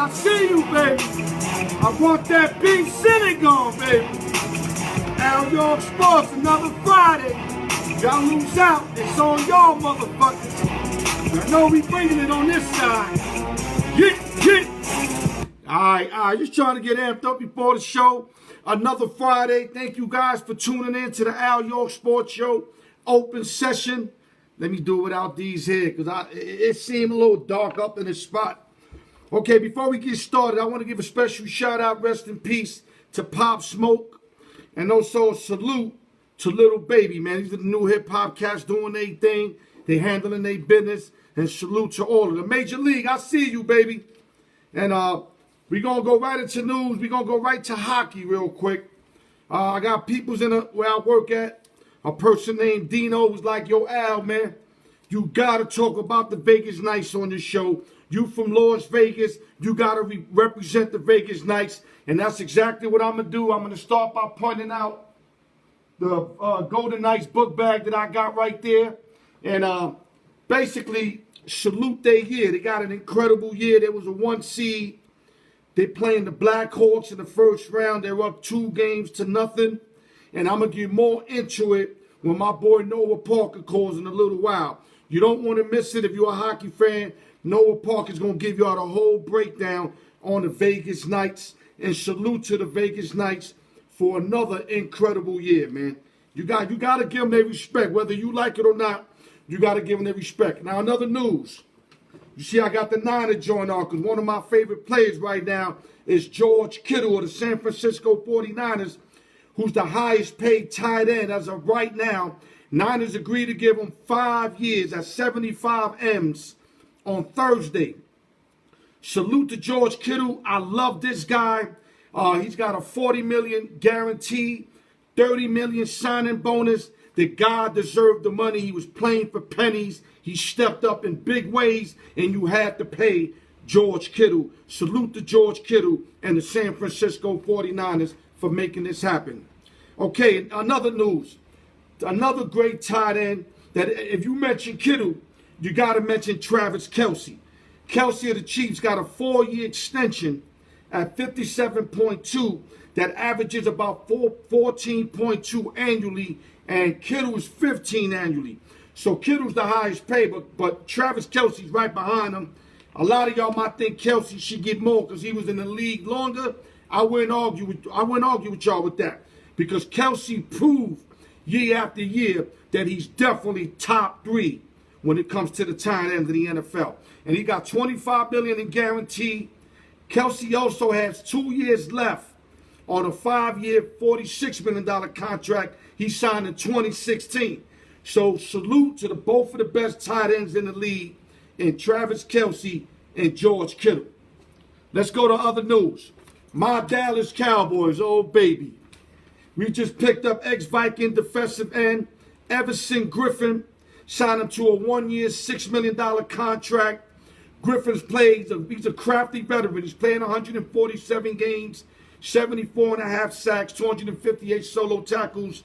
I see you, baby. I want that beef Senegal, baby. Al York Sports, another Friday. Y'all lose out. It's on y'all, motherfuckers. I know we bringing it on this side. Yeah. All right. Just trying to get amped up before the show. Another Friday. Thank you guys for tuning in to the Al York Sports Show open session. Let me do it without these here because it seemed a little dark up in this spot. Okay, before we get started, I want to give a special shout out, rest in peace, to Pop Smoke. And also a salute to Little Baby, man. These are the new hip hop cats doing their thing. They handling their business. And salute to all of them. Major League, I see you, baby. And we're going to go right into news. We're going to go right to hockey real quick. I got peoples where I work at. A person named Dino was like, yo, Al, man, you got to talk about the Vegas Knights on this show. You from Las Vegas. You got to represent the Vegas Knights. And that's exactly what I'm going to do. I'm going to start by pointing out the Golden Knights book bag that I got right there. And basically, salute their year. They got an incredible year. There was a 1 seed. They playing the Blackhawks in the first round. They're up 2-0. And I'm going to get more into it when my boy Noah Parker calls in a little while. You don't want to miss it if you're a hockey fan. Noah Parker is going to give you all the whole breakdown on the Vegas Knights. And salute to the Vegas Knights for another incredible year, man. You got to give them their respect. Whether you like it or not, you got to give them their respect. Now, another news. You see, I got the Niners joint on because one of my favorite players right now is George Kittle of the San Francisco 49ers, who's the highest paid tight end as of right now. Niners agreed to give him 5 years at 75 M's on Thursday. Salute to George Kittle. I love this guy. He's got a $40 million guarantee, $30 million signing bonus. The guy deserved the money. He was playing for pennies. He stepped up in big ways, and you had to pay George Kittle. Salute to George Kittle and the San Francisco 49ers for making this happen. Okay, another news. Another great tight end that if you mention Kittle, you got to mention Travis Kelce. Kelce of the Chiefs got a 4-year extension at 57.2 that averages about 14.2 annually, and Kittle is 15 annually. So Kittle's the highest paid, but Travis Kelce's right behind him. A lot of y'all might think Kelce should get more because he was in the league longer. I wouldn't argue with y'all with that because Kelce proved year after year that he's definitely top 3 when it comes to the tight end of the NFL. And he got $25 million in guarantee. Kelce also has 2 years left on a 5-year, $46 million contract he signed in 2016. So salute to both of the best tight ends in the league, in Travis Kelce and George Kittle. Let's go to other news. My Dallas Cowboys, oh baby. We just picked up ex-Viking defensive end Everson Griffin, signed him to a 1-year, $6 million contract. Griffin's played, he's a crafty veteran. He's playing 147 games, 74.5 sacks, 258 solo tackles.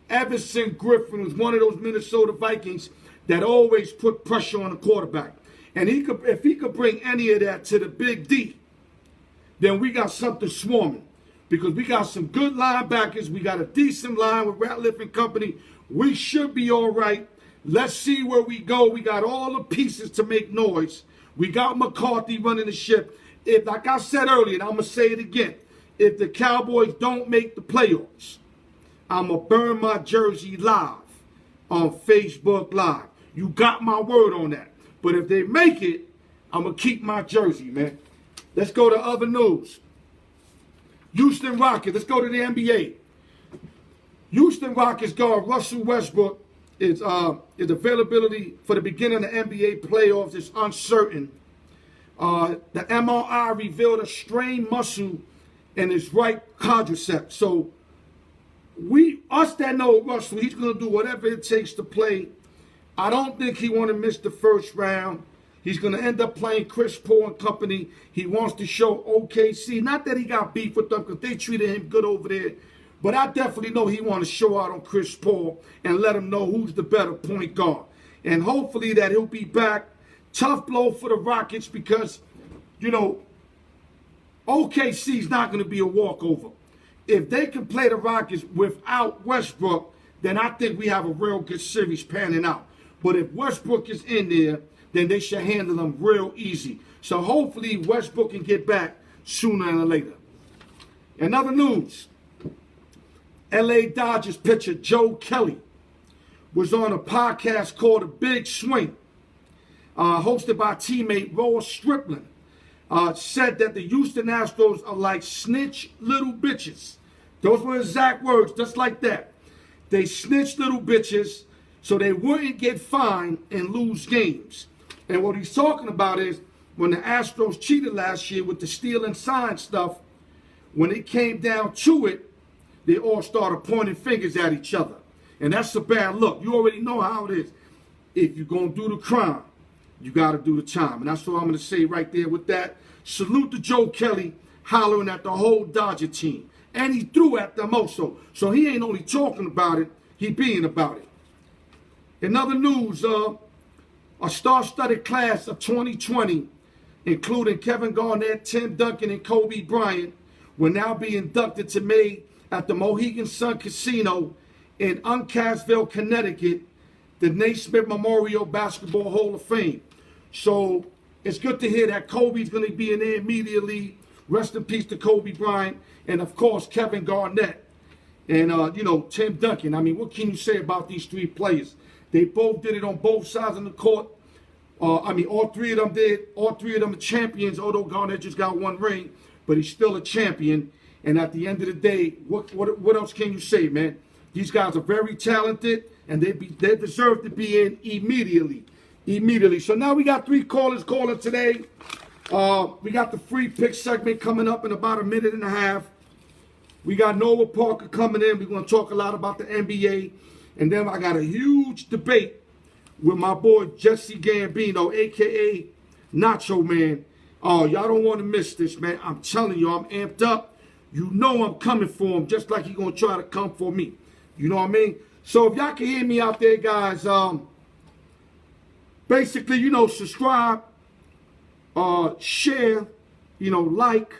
Everson Griffin was one of those Minnesota Vikings that always put pressure on the quarterback. And if he could bring any of that to the Big D, then we got something swarming. Because we got some good linebackers. We got a decent line with Ratliff and company. We should be all right. Let's see where we go. We got all the pieces to make noise. We got McCarthy running the ship. If, like I said earlier, and I'm going to say it again, if the Cowboys don't make the playoffs, I'm going to burn my jersey live on Facebook Live. You got my word on that. But if they make it, I'm going to keep my jersey, man. Let's go to other news. Houston Rockets. Let's go to the NBA. Houston Rockets guard Russell Westbrook is availability for the beginning of the NBA playoffs is uncertain. The MRI revealed a strained muscle in his right quadricep. So us that know Russell, he's going to do whatever it takes to play. I don't think he want to miss the first round. He's going to end up playing Chris Paul and company. He wants to show OKC. Not that he got beef with them because they treated him good over there. But I definitely know he wants to show out on Chris Paul and let him know who's the better point guard. And hopefully that he'll be back. Tough blow for the Rockets because, you know, OKC's not going to be a walkover. If they can play the Rockets without Westbrook, then I think we have a real good series panning out. But if Westbrook is in there, then they should handle them real easy. So hopefully Westbrook can get back sooner than later. In other news, LA Dodgers pitcher Joe Kelly was on a podcast called The Big Swing, hosted by teammate Ross Stripling. Said that the Houston Astros are like snitch little bitches. Those were exact words, just like that. They snitch little bitches so they wouldn't get fined and lose games. And what he's talking about is when the Astros cheated last year with the steal and sign stuff, when it came down to it, they all started pointing fingers at each other. And that's a bad look. You already know how it is. If you're going to do the crime, you got to do the time. And that's what I'm going to say right there with that. Salute to Joe Kelly hollering at the whole Dodger team. And he threw at them also. So he ain't only talking about it, he being about it. In other news, a star-studded class of 2020, including Kevin Garnett, Tim Duncan, and Kobe Bryant, will now be inducted to May at the Mohegan Sun Casino in Uncasville, Connecticut, the Naismith Memorial Basketball Hall of Fame. So it's good to hear that Kobe's going to be in there immediately. Rest in peace to Kobe Bryant. And, of course, Kevin Garnett. And, Tim Duncan. I mean, what can you say about these three players? They both did it on both sides of the court. All three of them did. All three of them are champions, although Garnett just got one ring. But he's still a champion. And at the end of the day, what else can you say, man? These guys are very talented, and they deserve to be in immediately. So now we got three callers calling today. We got the free pick segment coming up in about a minute and a half. We got Noah Parker coming in. We're going to talk a lot about the NBA. And then I got a huge debate with my boy Jesse Gambino, a.k.a. Nacho Man. Oh, y'all don't want to miss this, man. I'm telling you, I'm amped up. You know I'm coming for him just like he's going to try to come for me. You know what I mean? So if y'all can hear me out there, guys, basically, subscribe, share, like.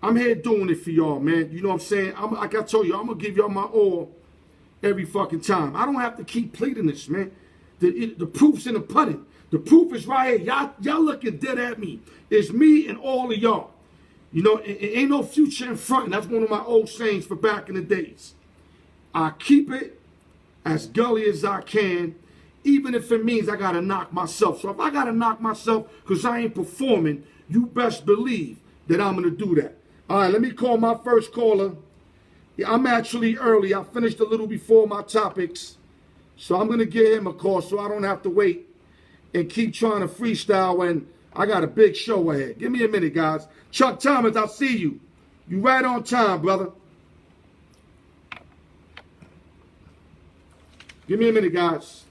I'm here doing it for y'all, man. You know what I'm saying? Like I told you, I'm going to give y'all my all every fucking time. I don't have to keep pleading this, man. The proof's in the pudding. The proof is right here. Y'all looking dead at me. It's me and all of y'all. It ain't no future in front. And that's one of my old sayings for back in the days. I keep it as gully as I can, even if it means I got to knock myself. So if I got to knock myself because I ain't performing, you best believe that I'm going to do that. All right, let me call my first caller. Yeah, I'm actually early. I finished a little before my topics. So I'm going to give him a call so I don't have to wait and keep trying to freestyle when I got a big show ahead. Give me a minute, guys. Chuck Thomas, I see you. You right on time, brother. Give me a minute, guys.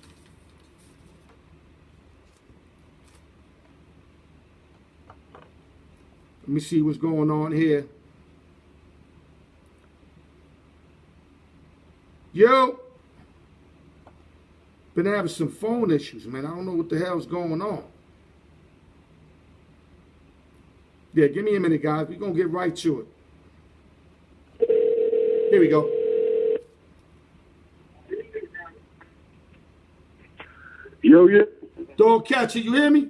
Let me see what's going on here. Yo. Been having some phone issues, man. I don't know what the hell's going on. Yeah, give me a minute, guys. We're going to get right to it. Here we go. Yo, yeah. Dog catcher, you hear me?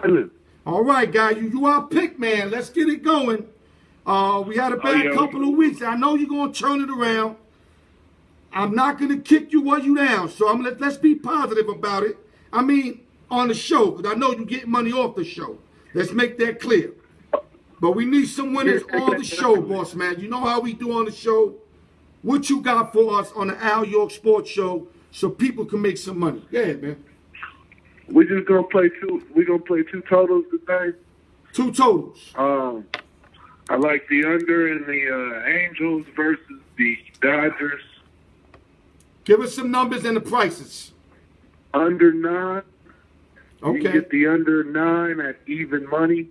Hello. All right, guy. You our pick, man. Let's get it going. We had a bad couple of weeks. I know you're going to turn it around. I'm not going to kick you while you down. So let's be positive about it. I mean, on the show, because I know you get money off the show. Let's make that clear. But we need some winners on the show, boss man. You know how we do on the show. What you got for us on the Al York Sports Show so people can make some money? Go ahead, man. We're just gonna play two. We're gonna play two totals today. Two totals. I like the under in the Angels versus the Dodgers. Give us some numbers and the prices. Under 9. Okay. You get the under 9 at even money.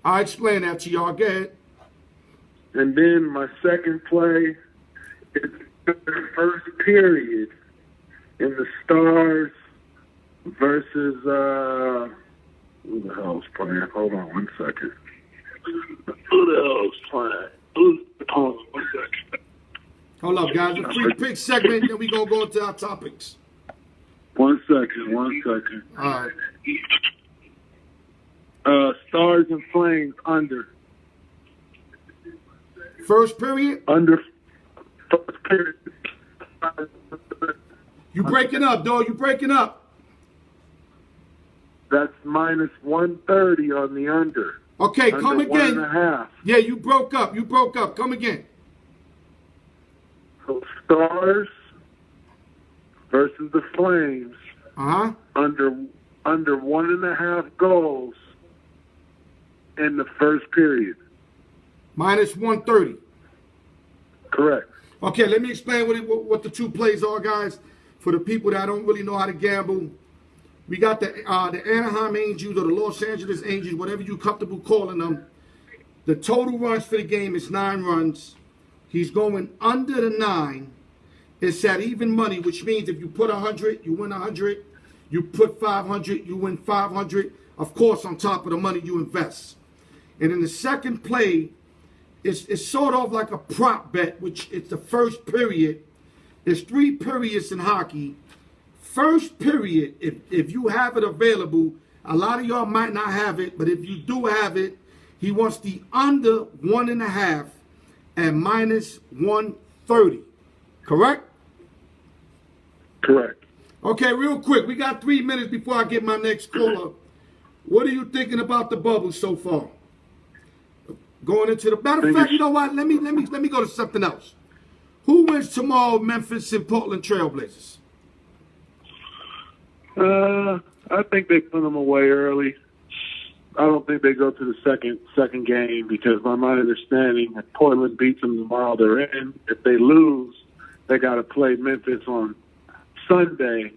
I'll explain that to y'all. Go ahead. And then my second play is the first period in the Stars versus Who the hell's playing? Hold on 1 second. Who the hell's playing? Hold on 1 second. Hold up, guys. A free pick segment, then we gonna go into our topics. 1 second. 1 second. All right. Stars and Flames under. First period. Under. First period. You breaking up, dog. You breaking up. That's minus 130 on the under. Okay, under come again. 1.5. Yeah, you broke up. You broke up. Come again. So Stars versus the Flames. Under 1.5 goals in the first period. Minus 130. Correct. Okay, let me explain what the two plays are, guys. For the people that don't really know how to gamble, we got the Anaheim Angels or the Los Angeles Angels, whatever you're comfortable calling them. The total runs for the game is 9 runs. He's going under the 9. It's at even money, which means if you put 100, you win 100. You put 500, you win 500. Of course, on top of the money you invest. And in the second play, it's sort of like a prop bet, which it's the first period. There's 3 periods in hockey. First period, if you have it available, a lot of y'all might not have it, but if you do have it, he wants the under 1.5 and minus 130. Correct? Correct. Okay, real quick. We got 3 minutes before I get my next caller. What are you thinking about the bubble so far? Going into the matter of fact, you know what? Let me go to something else. Who wins tomorrow, Memphis and Portland Trailblazers? I think they put them away early. I don't think they go to the second game because by my understanding, if Portland beats them tomorrow, they're in. If they lose, they got to play Memphis on Sunday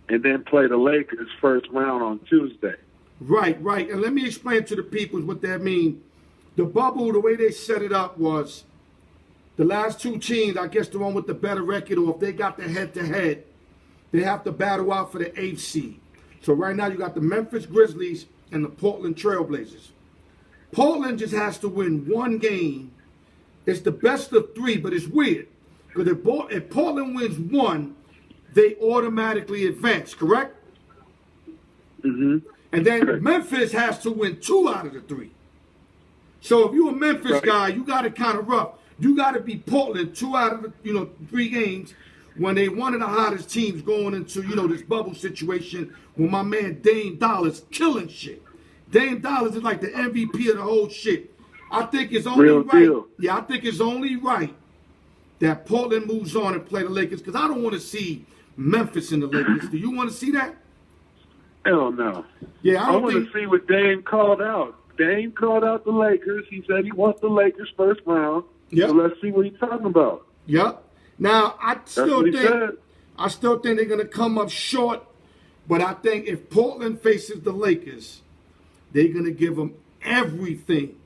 and then play the Lakers first round on Tuesday. Right. And let me explain to the people what that means. The bubble, the way they set it up was the last 2 teams, I guess the one with the better record, or if they got the head-to-head, they have to battle out for the 8th seed. So right now you got the Memphis Grizzlies and the Portland Trailblazers. Portland just has to win 1 game. It's the best of 3, but it's weird. Because if Portland wins 1, they automatically advance, correct? Mm-hmm. And then Memphis has to win 2 out of the 3. So if you're a Memphis guy, you got it kind of rough. You got to beat Portland 2 out of the 3 games when they one of the hottest teams going into this bubble situation with my man Dame Dollars killing shit. Dame Dollars is like the MVP of the whole shit. I think it's only right. Yeah, I think it's only right that Portland moves on and play the Lakers because I don't want to see Memphis in the Lakers. Do you want to see that? Hell no. Yeah, I want to see what Dame called out. Dame called out the Lakers. He said he wants the Lakers first round. Yep. So let's see what he's talking about. Yep. Now I still think they're gonna come up short, but I think if Portland faces the Lakers, they're gonna give them everything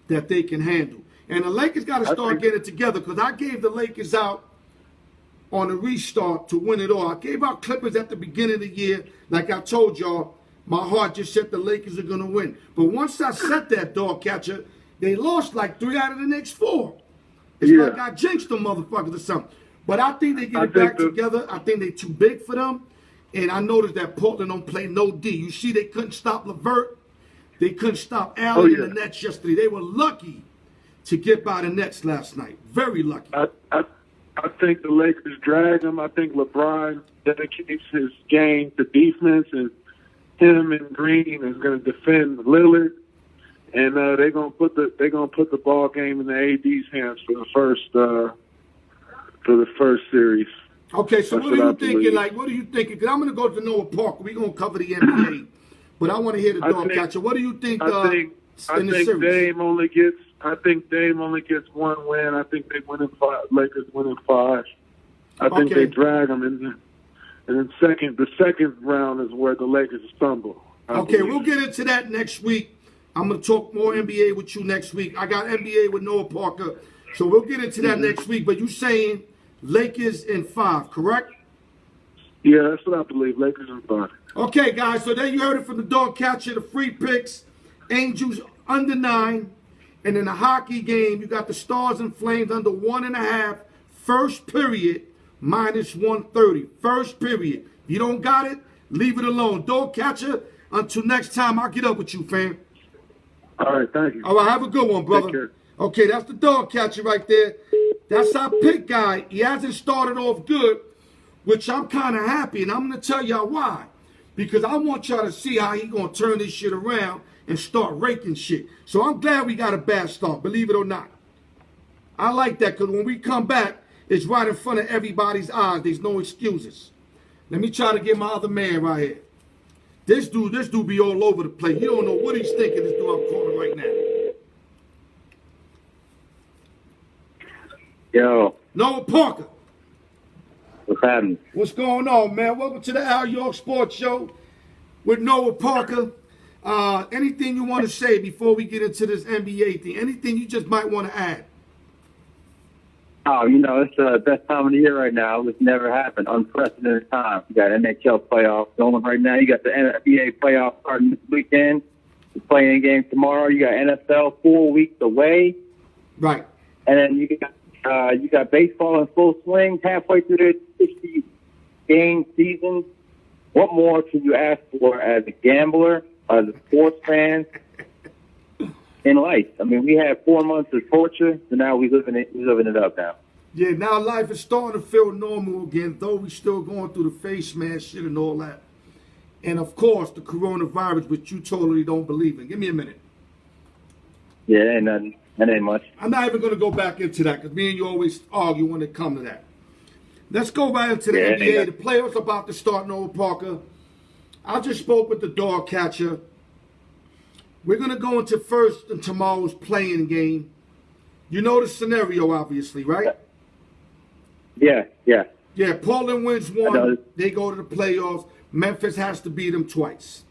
that they can handle. And the Lakers got to start getting it together because I gave the Lakers out on a restart to win it all. I gave out Clippers at the beginning of the year. Like I told y'all, my heart just said the Lakers are going to win. But once I set that dog catcher, they lost like 3 out of the next 4. It's like I jinxed them motherfuckers or something. But I think they get it back together. I think they're too big for them. And I noticed that Portland don't play no D. You see they couldn't stop LeVert. They couldn't stop Allen in the Nets yesterday. They were lucky to get by the Nets last night. Very lucky. I think the Lakers drag them. I think LeBron dedicates his game to defense, and him and Green is going to defend Lillard, and they're going to put the ball game in the AD's hands for the first series. Okay, so what are you thinking? Like, what are you thinking? Because I'm going to go to Noah Park. We're going to cover the NBA, but I want to hear the dog catcher. What do you think? I think Dame only gets 1 win. I think they win in 5. Lakers win in 5. I think they drag them in. And then the second round is where the Lakers stumble. Okay, we'll get into that next week. I'm going to talk more NBA with you next week. I got NBA with Noah Parker. So we'll get into that next week. But you saying Lakers in 5, correct? Yeah, that's what I believe. Lakers in 5. Okay, guys, so there you heard it from the dog catcher, the free picks. Angels under 9. And in the hockey game, you got the Stars and Flames under 1.5. First period, minus 130. First period. If you don't got it, leave it alone. Dog catcher, until next time, I'll get up with you, fam. All right, thank you. All right, have a good one, brother. Take care. Okay, that's the dog catcher right there. That's our pick guy. He hasn't started off good, which I'm kind of happy, and I'm going to tell y'all why. Because I want y'all to see how he going to turn this shit around and start raking shit. So I'm glad we got a bad start, believe it or not. I like that because when we come back, it's right in front of everybody's eyes. There's no excuses. Let me try to get my other man right here. This dude be all over the place. You don't know what he's thinking, this dude I'm calling right now. Yo, Noah Parker. what's happening? What's going on, man? Welcome to the Al York Sports Show with Noah Parker. Anything you want to say before we get into this NBA thing? Anything you just might want to add? Oh, it's the best time of the year right now. It's never happened. Unprecedented time. You got NHL playoffs going right now. You got the NBA playoffs starting this weekend. The playing game tomorrow. You got NFL 4 weeks away. Right. And then you got baseball in full swing halfway through the 60-game season. What more can you ask for as a gambler, as a sports fan, in life? I mean, we had 4 months of torture, so now we're living it up now. Yeah, now life is starting to feel normal again, though we still going through the face mask shit and all that. And of course, the coronavirus, which you totally don't believe in. Give me a minute. Yeah, that ain't nothing. That ain't much. I'm not even going to go back into that because me and you always argue when it comes to that. Let's go right into the NBA. The playoffs are about to start, Noah Parker. I just spoke with the dog catcher. We're going to go into first and tomorrow's playing game. You know the scenario, obviously, right? Yeah. Yeah, Portland wins one. They go to the playoffs. Memphis has to beat them twice,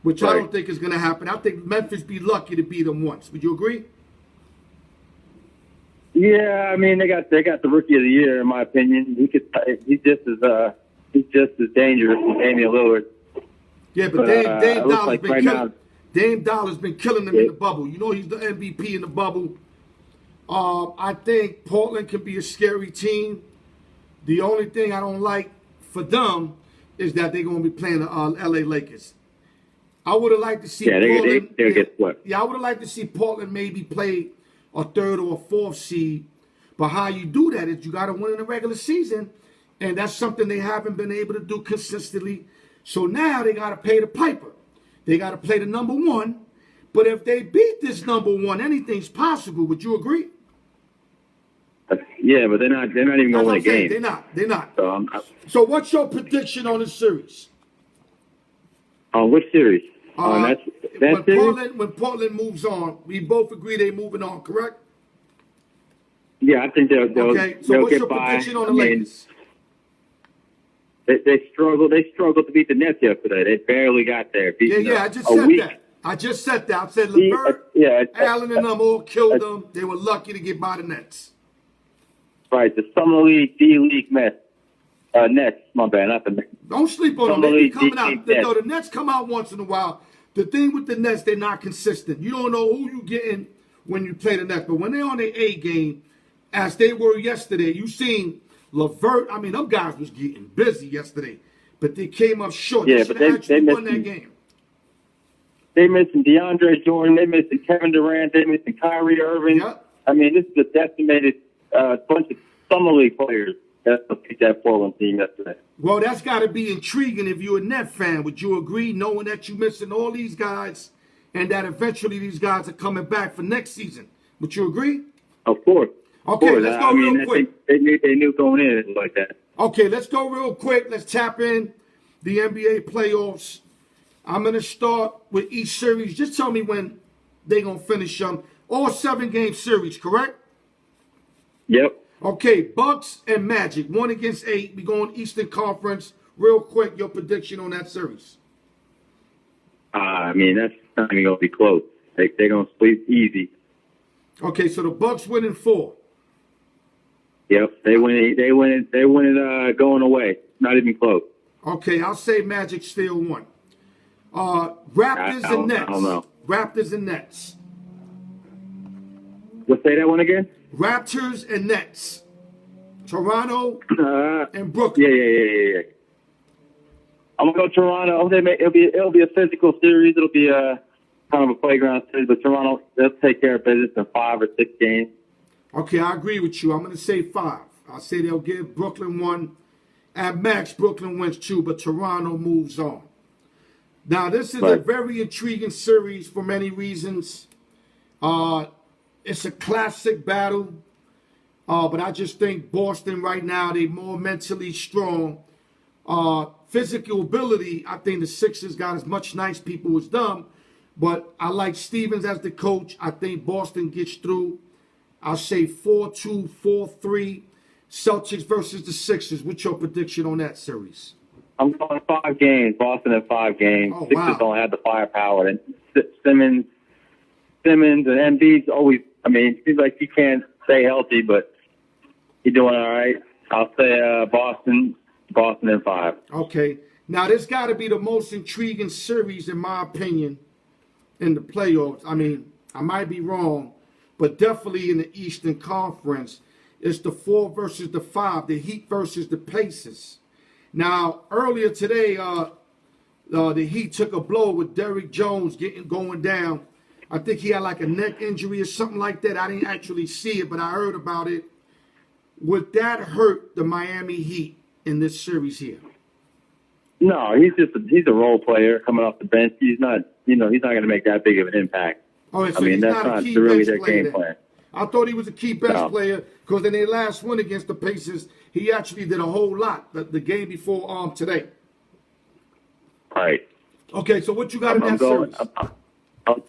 which I don't think is going to happen. I think Memphis be lucky to beat them once. Would you agree? Yeah, I mean they got the rookie of the year in my opinion. He's just as dangerous as Damian Lillard. Yeah, but Dame Dollar's like been right killing. now, Dame Dollar's been killing them in the bubble. You know he's the MVP in the bubble. I think Portland can be a scary team. The only thing I don't like for them is that they're going to be playing the L.A. Lakers. I would have liked to see Portland. They'll get swept. Yeah, I would have liked to see Portland maybe play a third or a fourth seed. But how you do that is you got to win in the regular season, and that's something they haven't been able to do consistently. So now they got to pay the piper. They got to play the number one. But if they beat this number one, anything's possible. Would you agree? Yeah, but they're not even going to win a game. They're not. So, So what's your prediction on the series? on which series? On that series? When Portland moves on, we both agree they're moving on, correct? Yeah, I think they'll Okay, so they'll what's get your by. prediction on the Lakers? They struggled to beat the Nets yesterday. They barely got there. Yeah, I just said that. I said LeVert, Allen, and them all killed them. They were lucky to get by the Nets. Right, the Summer League, D-League Nets. My bad, not the Nets. Don't sleep on them. They be coming out. The Nets come out once in a while. The thing with the Nets, they're not consistent. You don't know who you getting when you play the Nets. But when they're on their A game, as they were yesterday, you seen LeVert. I mean, them guys was getting busy yesterday. But they came up short. Yeah, they actually won that game. They missing DeAndre Jordan. They missing Kevin Durant. They missing Kyrie Irving. Yep. I mean, this is a decimated bunch of Summer League players that beat that Portland team yesterday. Well, that's got to be intriguing if you're a Net fan. Would you agree, knowing that you're missing all these guys and that eventually these guys are coming back for next season? Would you agree? Of course. Okay, let's go real quick. They knew going in it was like that. Okay, let's go real quick. Let's tap in the NBA playoffs. I'm going to start with each series. Just tell me when they're going to finish them. All 7-game series, correct? Yep. Okay, Bucks and Magic, 1 against 8. We going Eastern Conference. Real quick, your prediction on that series. I mean, that's not even going to be close. They're going to split easy. Okay, so the Bucks win in 4. Yep, they win it going away. Not even close. Okay, I'll say Magic still won. Raptors and Nets. I don't know. Raptors and Nets. Let's say that one again. Raptors and Nets. Toronto and Brooklyn. Yeah. I'm gonna go Toronto. It'll be a physical series. It'll be a kind of a playground series, but Toronto, they'll take care of business in 5 or 6 games. Okay, I agree with you. I'm going to say 5. I'll say they'll give Brooklyn 1. At max, Brooklyn wins 2, but Toronto moves on. Now, this is a very intriguing series for many reasons. It's a classic battle, but I just think Boston right now, they're more mentally strong. Physical ability, I think the Sixers got as much nice people as them, but I like Stevens as the coach. I think Boston gets through. I'll say 4-2, 4-3, Celtics versus the Sixers. What's your prediction on that series? I'm going 5 games. Boston in 5 games. Oh, Sixers wow. don't have the firepower. And Simmons and Embiid's always. I mean, it seems like he can't stay healthy, but he's doing all right. I'll say Boston in 5. Okay. Now, this got to be the most intriguing series, in my opinion, in the playoffs. I mean, I might be wrong, but definitely in the Eastern Conference. It's the 4 versus the 5, the Heat versus the Pacers. Now, earlier today, the Heat took a blow with Derrick Jones going down. I think he had like a neck injury or something like that. I didn't actually see it, but I heard about it. Would that hurt the Miami Heat in this series here? No, he's a role player coming off the bench. He's not going to make that big of an impact. Oh, so I mean, he's that's not a not key really bench their player game plan. I thought he was a key bench No. player because in their last win against the Pacers, he actually did a whole lot the game before today. Right. Okay, so what you got in that series?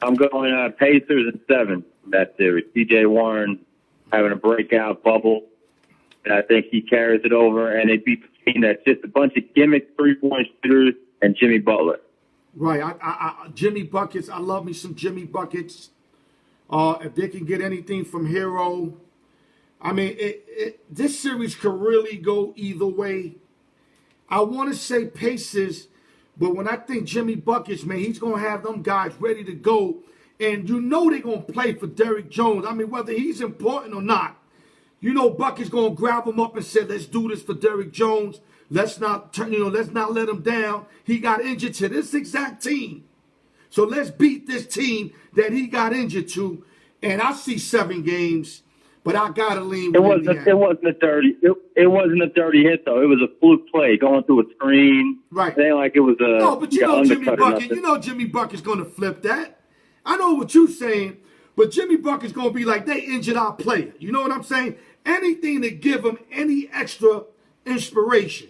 I'm going Pacers in 7 in that series. T.J. Warren having a breakout bubble, and I think he carries it over. And they beat the team that's just a bunch of gimmick 3-point shooters and Jimmy Butler. Right, Jimmy Buckets. I love me some Jimmy Buckets. If they can get anything from Hero, I mean, this series could really go either way. I want to say Pacers, but when I think Jimmy Buckets, man, he's going to have them guys ready to go. And you know they're going to play for Derrick Jones. I mean, whether he's important or not, you know Buckets going to grab him up and say, let's do this for Derrick Jones. Let's not let him down. He got injured to this exact team. So let's beat this team that he got injured to. And I see 7 games, but I gotta lean with Indiana. It wasn't a dirty hit though. It was a fluke play going through a screen. Right. It ain't like it was a No, but you know Jimmy undercut or Bucket. nothing. You know Jimmy Bucket's gonna flip that. I know what you're saying, but Jimmy Bucket's gonna be like, they injured our player. You know what I'm saying? Anything to give him any extra inspiration.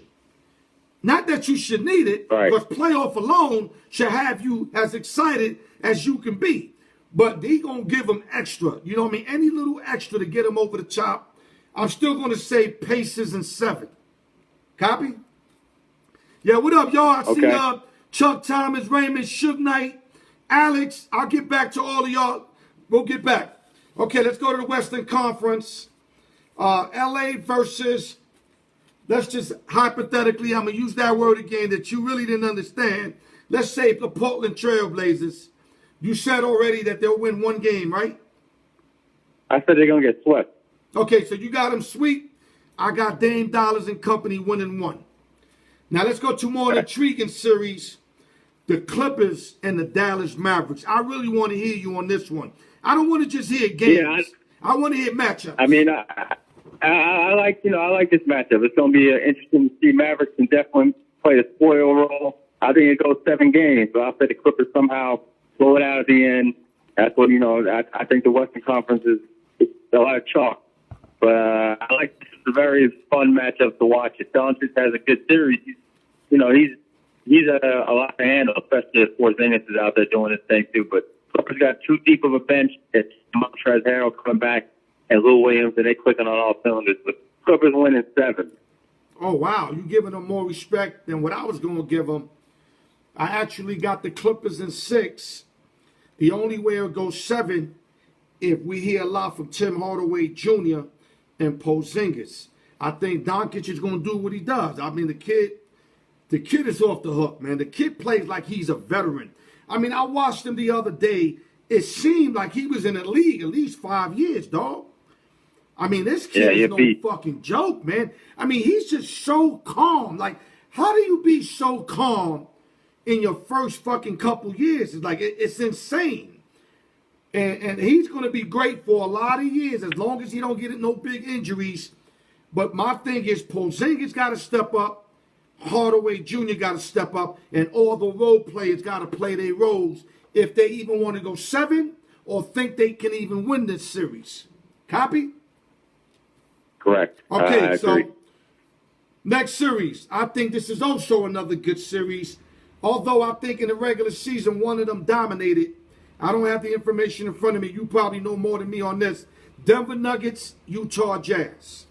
Not that you should need it, Right. because playoff alone should have you as excited as you can be. But he gonna give him extra. You know what I mean? Any little extra to get him over the top. I'm still gonna say Pacers in 7. Copy? Yeah, what up, y'all? I see Okay. Chuck Thomas, Raymond, Suge Knight, Alex. I'll get back to all of y'all. We'll get back. Okay, let's go to the Western Conference. LA versus, let's just hypothetically, I'm going to use that word again that you really didn't understand. Let's say the Portland Trailblazers. You said already that they'll win 1 game, right? I said they're going to get swept. Okay, so you got them sweet. I got Dame Dollars and company winning 1. Now let's go to more intriguing series. The Clippers and the Dallas Mavericks. I really want to hear you on this one. I don't want to just hear games. Yeah, I want to hear matchups. I mean, I like this matchup. It's going to be interesting to see. Mavericks can definitely play a spoil role. I think it goes 7 games, but I'll say the Clippers somehow blow it out at the end. That's what, I think the Western Conference is a lot of chalk. But I like this. It's a very fun matchup to watch. If Doncic has a good series, he's a lot to handle, especially if Porzingis is out there doing his thing too. But Clippers got too deep of a bench. It's Montrezl Harrell coming back and Lou Williams, and they clicking on all cylinders. But Clippers winning 7. Oh, wow. You're giving them more respect than what I was going to give them. I actually got the Clippers in 6. The only way it'll go 7 if we hear a lot from Tim Hardaway Jr. and Porzingis. I think Doncic is going to do what he does. I mean, the kid is off the hook, man. The kid plays like he's a veteran. I mean, I watched him the other day. It seemed like he was in the league at least 5 years, dog. I mean, this kid is no fucking joke, man. I mean, he's just so calm. Like, how do you be so calm in your first fucking couple years? It's like, it's insane. And he's going to be great for a lot of years as long as he don't get no big injuries. But my thing is, Porzingis got to step up. Hardaway Jr. got to step up. And all the role players got to play their roles if they even want to go 7 or think they can even win this series. Copy? Correct. Okay, so next series. I think this is also another good series. Although I think in the regular season, one of them dominated. I don't have the information in front of me. You probably know more than me on this. Denver Nuggets, Utah Jazz.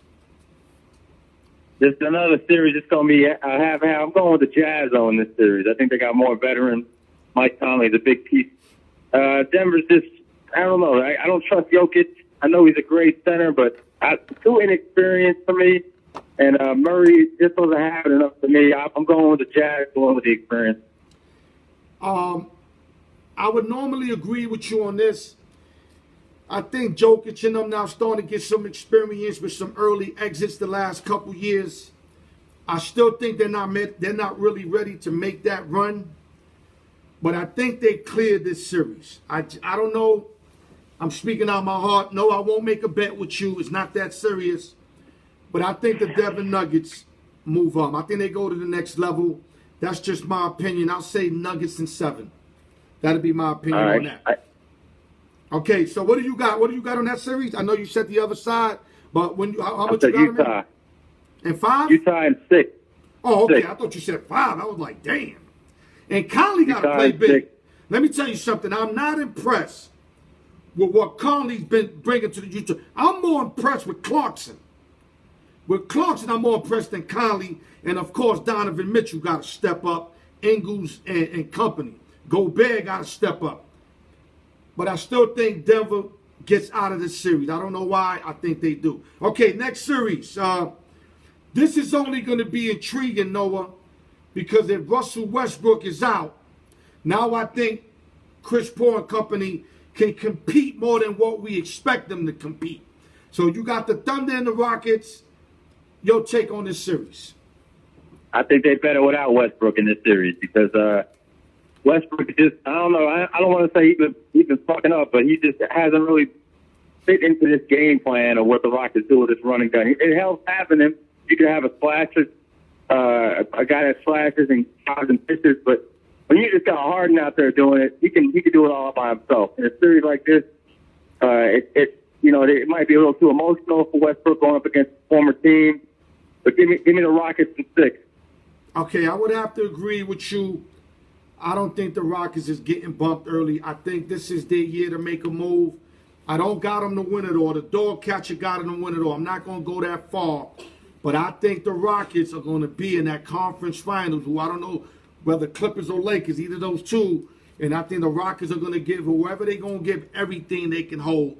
This is another series. It's going to be half. I'm going with the Jazz on this series. I think they got more veterans. Mike Conley's a big piece. Denver's just, I don't know. I don't trust Jokic. I know he's a great center, but too inexperienced for me. And Murray just doesn't have it enough for me. I'm going with the Jazz, going with the experience. I would normally agree with you on this. I think Jokic and them now starting to get some experience with some early exits the last couple years. I still think they're not really ready to make that run. But I think they cleared this series. I don't know. I'm speaking out my heart. No, I won't make a bet with you. It's not that serious. But I think the Denver Nuggets move up. I think they go to the next level. That's just my opinion. I'll say Nuggets in 7. That'll be my opinion on that. Okay, so what do you got? What do you got on that series? I know you said the other side, but how much you got Utah. And 5? Utah in 6. Oh, okay. 6. I thought you said 5. I was like, damn. And Conley got to play big. 6. Let me tell you something. I'm not impressed with what Conley's been bringing to the Utah. I'm more impressed with Clarkson. With Clarkson, I'm more impressed than Conley. And, of course, Donovan Mitchell got to step up. Ingles and company. Gobert got to step up. But I still think Denver gets out of this series. I don't know why. I think they do. Okay, next series. This is only going to be intriguing, Noah, because if Russell Westbrook is out, now I think Chris Paul and company can compete more than what we expect them to compete. So you got the Thunder and the Rockets. Your take on this series? I think they better without Westbrook in this series because Westbrook just, I don't know, I don't want to say he's been fucking up, but he just hasn't really fit into this game plan of what the Rockets do with this running gun. It helps having him. You can have a slasher, a guy that slashes and chops and pitches, but when you just got Harden out there doing it, he can do it all by himself. In a series like this, it might be a little too emotional for Westbrook going up against a former team. But give me the Rockets in 6. Okay, I would have to agree with you. I don't think the Rockets is getting bumped early. I think this is their year to make a move. I don't got them to win it all. The dog catcher got them to win it all. I'm not going to go that far. But I think the Rockets are going to be in that conference finals, who I don't know whether Clippers or Lakers, either of those two. And I think the Rockets are going to give whoever they're going to give everything they can hold.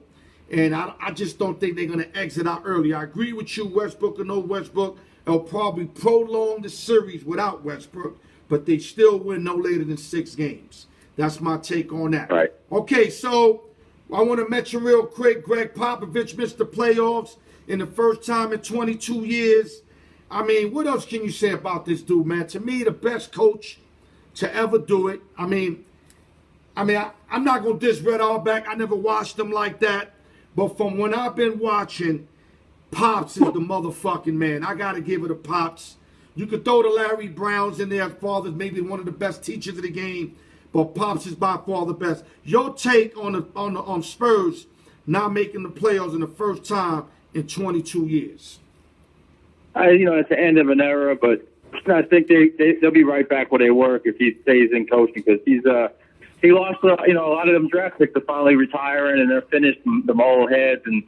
And I just don't think they're going to exit out early. I agree with you, Westbrook or no Westbrook. They'll probably prolong the series without Westbrook, but they still win no later than 6 games. That's my take on that. Right. Okay, so I want to mention real quick, Greg Popovich missed the playoffs in the first time in 22 years. I mean, what else can you say about this dude, man? To me, the best coach to ever do it. I'm not going to diss Red Auerbach. I never watched him like that. But from when I've been watching, Pops is the motherfucking man. I got to give it to Pops. You could throw the Larry Browns in there. Father's maybe one of the best teachers of the game. But Pops is by far the best. Your take on Spurs not making the playoffs in the first time in 22 years. It's the end of an era, but I think they'll be right back where they were if he stays in coaching because he lost a lot of them draft picks are finally retiring and they're finished, the mole heads and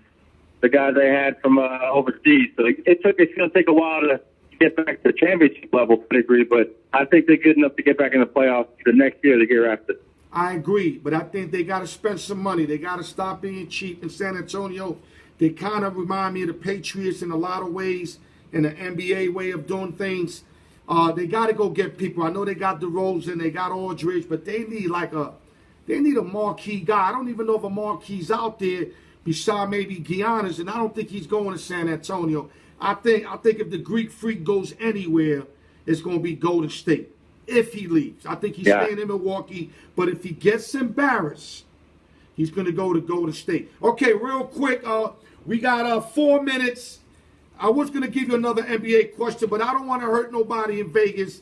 the guys they had from overseas. So it's going to take a while to get back to the championship level to a degree, but I think they're good enough to get back in the playoffs the next year, the year after. I agree, but I think they got to spend some money. They got to stop being cheap in San Antonio. They kind of remind me of the Patriots in a lot of ways. in the NBA way of doing things. They got to go get people. I know they got DeRozan, they got Aldridge, but they need a marquee guy. I don't even know if a marquee's out there beside maybe Giannis, and I don't think he's going to San Antonio. I think if the Greek Freak goes anywhere, it's going to be Golden State. If he leaves, I think he's staying in Milwaukee. But if he gets embarrassed, he's going to go to Golden State. Okay, real quick, we got 4 minutes. I was going to give you another NBA question, but I don't want to hurt nobody in Vegas.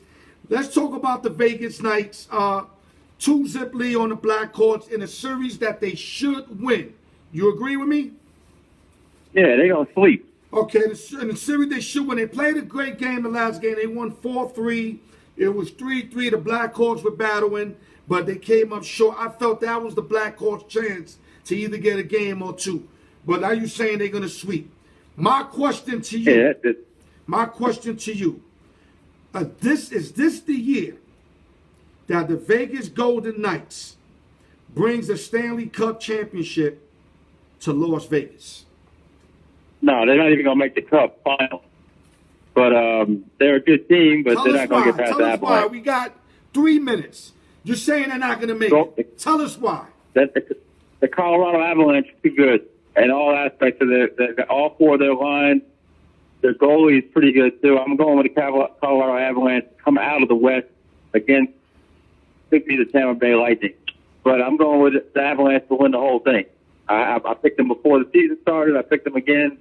Let's talk about the Vegas Knights. 2-zip lead on the black courts in a series that they should win. You agree with me? Yeah, they don't sleep. Okay, in the series they should win. They played a great game the last game. They won 4-3. It was 3-3. The Blackhawks were battling, but they came up short. I felt that was the Blackhawks' chance to either get a game or two. But now you're saying they're going to sweep. My question to you. Yeah, my question to you. Is this the year that the Vegas Golden Knights brings the Stanley Cup championship to Las Vegas? No, they're not even going to make the Cup final. But they're a good team, but they're not going to get past that. Tell us why. We got 3 minutes. You're saying they're not going to make it. Tell us why. The Colorado Avalanche is too good in all aspects of all four of their lines. Their goalie is pretty good, too. I'm going with the Colorado Avalanche come out of the West against, could be the Tampa Bay Lightning. But I'm going with the Avalanche to win the whole thing. I picked them before the season started. I picked them again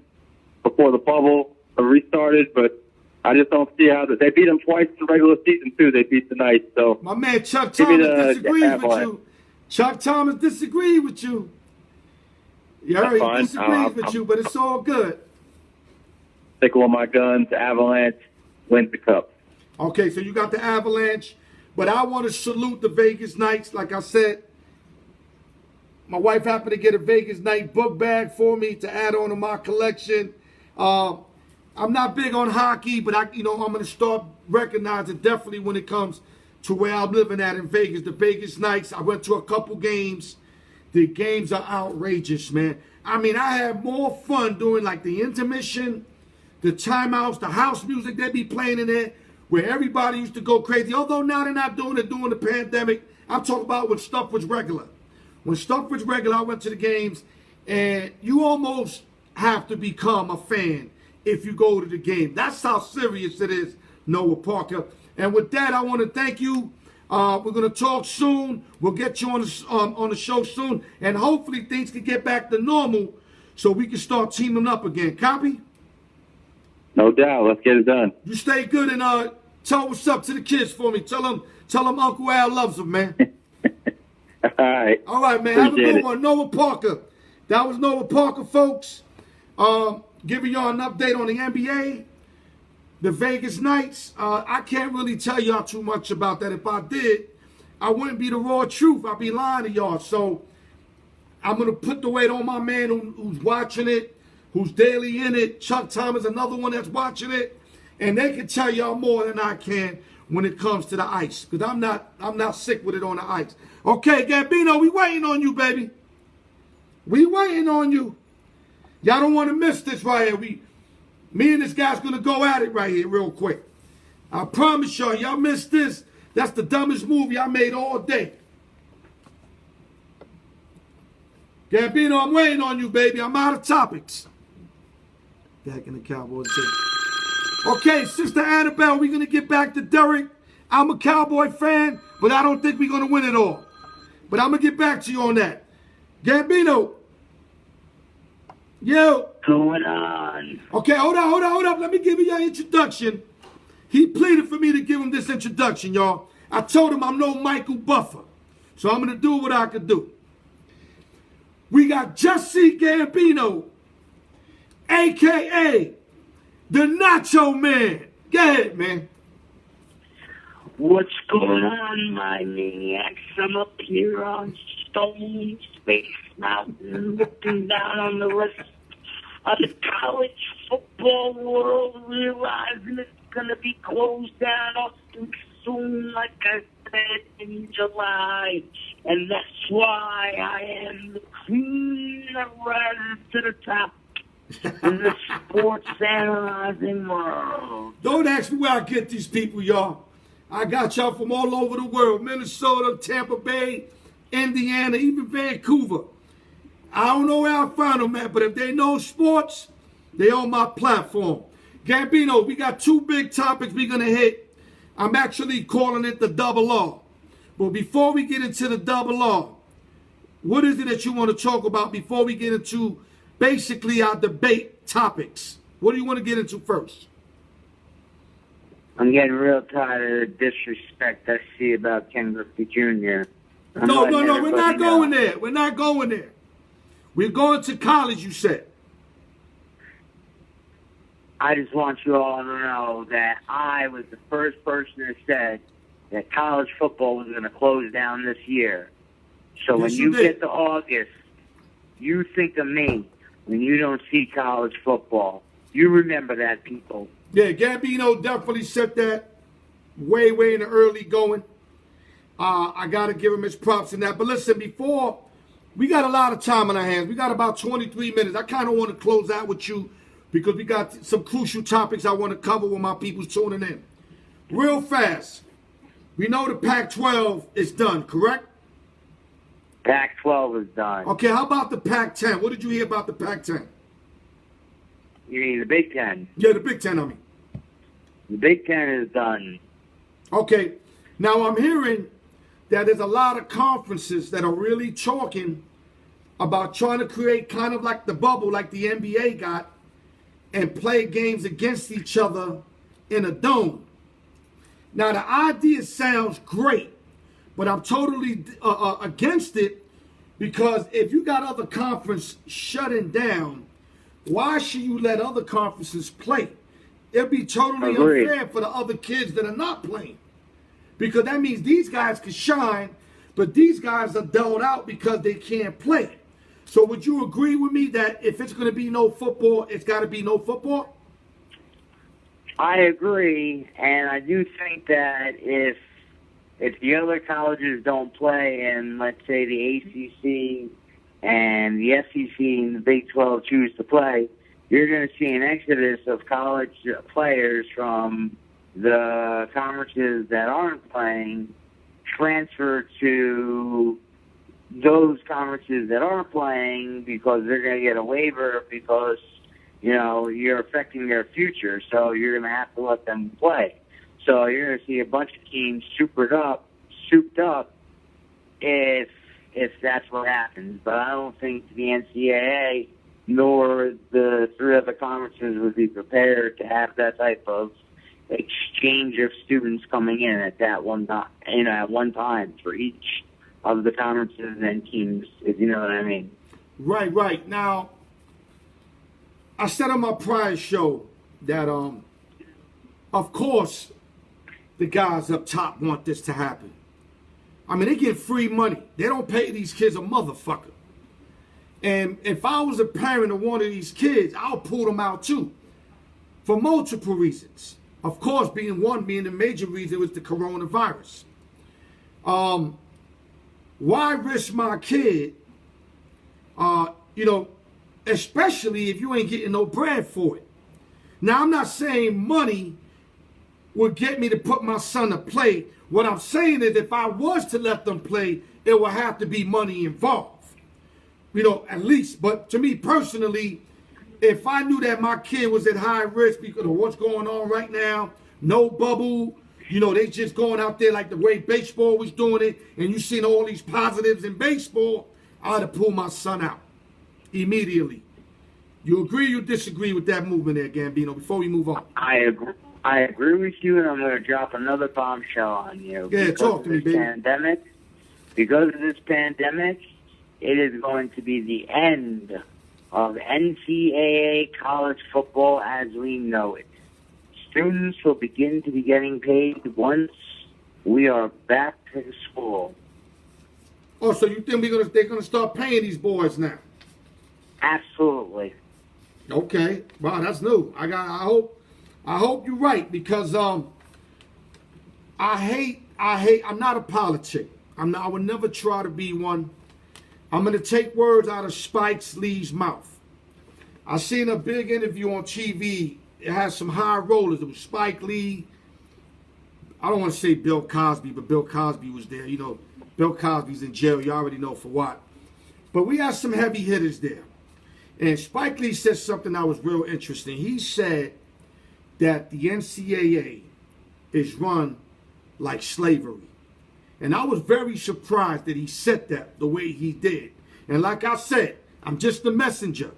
before the bubble restarted, but I just don't see how they beat them twice in the regular season, too. They beat the Knights. So my man Chuck Thomas disagrees with you. Chuck Thomas disagrees with you. Yeah, he disagrees with you, but it's all good. Stick with my guns. Avalanche wins the Cup. Okay, so you got the Avalanche, but I want to salute the Vegas Knights. Like I said, my wife happened to get a Vegas Knight book bag for me to add on to my collection. I'm not big on hockey, but I'm going to start recognizing definitely when it comes to where I'm living at in Vegas. The Vegas Knights, I went to a couple games. The games are outrageous, man. I mean, I had more fun doing like the intermission, the timeouts, the house music they be playing in there, where everybody used to go crazy. Although now they're not doing it during the pandemic. I'm talking about when stuff was regular. When stuff was regular, I went to the games, and you almost have to become a fan if you go to the game. That's how serious it is, Noah Parker. And with that, I want to thank you. We're going to talk soon. We'll get you on the show soon. And hopefully things can get back to normal so we can start teaming up again. Copy? No doubt. Let's get it done. You stay good and tell what's up to the kids for me. Tell them Uncle Al loves them, man. All right. All right, man. Have a good one. Noah Parker. That was Noah Parker, folks. Giving y'all an update on the NBA. The Vegas Knights, I can't really tell y'all too much about that. If I did, I wouldn't be the raw truth. I'd be lying to y'all. So I'm going to put the weight on my man who's watching it, who's daily in it. Chuck Thomas, another one that's watching it. And they can tell y'all more than I can when it comes to the ice. Because I'm not sick with it on the ice. Okay, Gambino, we waiting on you, baby. We waiting on you. Y'all don't want to miss this right here. Me and this guy's going to go at it right here real quick. I promise y'all missed this. That's the dumbest movie I made all day. Gambino, I'm waiting on you, baby. I'm out of topics. Back in the Cowboys game. Okay, Sister Annabelle, we're going to get back to Derek. I'm a Cowboy fan, but I don't think we're going to win it all. But I'm going to get back to you on that. Gambino. Yo. Going on. Okay, hold up. Let me give you your introduction. He pleaded for me to give him this introduction, y'all. I told him I'm no Michael Buffer. So I'm going to do what I can do. We got Jesse Gambino, a.k.a. the Nacho Man. Go ahead, man. What's going on, my maniacs? I'm up here on Stone Space Mountain looking down on the rest of the college football world, realizing it's going to be closed down awfully soon, like I said, in July. And that's why I am the queen that rises to the top. in the sports analyzing world. Don't ask me where I get these people, y'all. I got y'all from all over the world. Minnesota, Tampa Bay, Indiana, even Vancouver. I don't know where I found them at, but if they know sports, they on my platform. Gambino, we got two big topics we're going to hit. I'm actually calling it the double R. But before we get into the double R, what is it that you want to talk about before we get into basically our debate topics? What do you want to get into first? I'm getting real tired of the disrespect I see about Ken Griffey Jr. No, we're not going there. We're not going there. We're going to college, you said. I just want you all to know that I was the first person that said that college football was going to close down this year. So when you get to August, you think of me when you don't see college football. You remember that, people. Yeah, Gambino definitely said that way in the early going. I got to give him his props in that. But listen, before, we got a lot of time on our hands. We got about 23 minutes. I kind of want to close out with you because we got some crucial topics I want to cover with my people tuning in. Real fast. We know the Pac-12 is done, correct? Pac-12 is done. Okay, how about the Pac-10? What did you hear about the Pac-10? You mean the Big Ten? Yeah, the Big Ten, I mean. The Big Ten is done. Okay, now I'm hearing that there's a lot of conferences that are really talking about trying to create kind of like the bubble like the NBA got and play games against each other in a dome. Now, the idea sounds great, but I'm totally against it because if you got other conferences shutting down, why should you let other conferences play? It'd be totally unfair for the other kids that are not playing. Because that means these guys can shine, but these guys are dulled out because they can't play. So would you agree with me that if it's going to be no football, it's got to be no football? I agree, and I do think that if the other colleges don't play and, let's say, the ACC and the SEC and the Big 12 choose to play, you're going to see an exodus of college players from the conferences that aren't playing transfer to those conferences that aren't playing because they're going to get a waiver because, you know, you're affecting their future. So you're going to have to let them play. So you're going to see a bunch of teams souped up if that's what happens. But I don't think the NCAA nor the three other conferences would be prepared to have that type of exchange of students coming in at that one time, at one time for each of the conferences and teams, if you know what I mean. Right. Now, I said on my prior show that, of course, the guys up top want this to happen. I mean, they get free money. They don't pay these kids a motherfucker. And if I was a parent of one of these kids, I'll pull them out too, for multiple reasons. Of course, being the major reason was the coronavirus. Why risk my kid, especially if you ain't getting no bread for it? Now, I'm not saying money would get me to put my son to play. What I'm saying is if I was to let them play, it would have to be money involved. At least. But to me personally, if I knew that my kid was at high risk because of what's going on right now, no bubble, they just going out there like the way baseball was doing it, and you seen all these positives in baseball, I'd have pulled my son out immediately. You agree or you disagree with that movement there, Gambino, before we move on? I agree with you, and I'm going to drop another bombshell on you. Yeah, talk to me, baby. Because of this pandemic, it is going to be the end of NCAA college football as we know it. Students will begin to be getting paid once we are back to school. Oh, so you think they're gonna start paying these boys now? Absolutely. Okay. Wow, that's new. I hope you're right because I'm not a politic. I would never try to be one. I'm gonna take words out of Spike Lee's mouth. I seen a big interview on TV. It has some high rollers. It was Spike Lee. I don't want to say Bill Cosby, but Bill Cosby was there. You know, Bill Cosby's in jail. You already know for what. But we had some heavy hitters there. And Spike Lee said something that was real interesting. He said that the NCAA is run like slavery. And I was very surprised that he said that the way he did. And like I said, I'm just a messenger.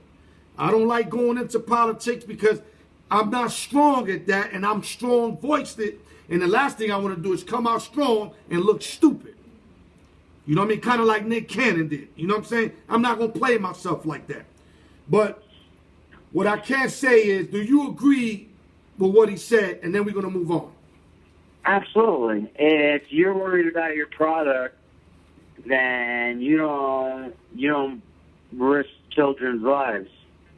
I don't like going into politics because I'm not strong at that, and I'm strong-voiced it. And the last thing I want to do is come out strong and look stupid. You know what I mean? Kind of like Nick Cannon did. You know what I'm saying? I'm not going to play myself like that. But what I can say is, do you agree with what he said? And then we're going to move on. Absolutely. If you're worried about your product, then you don't risk children's lives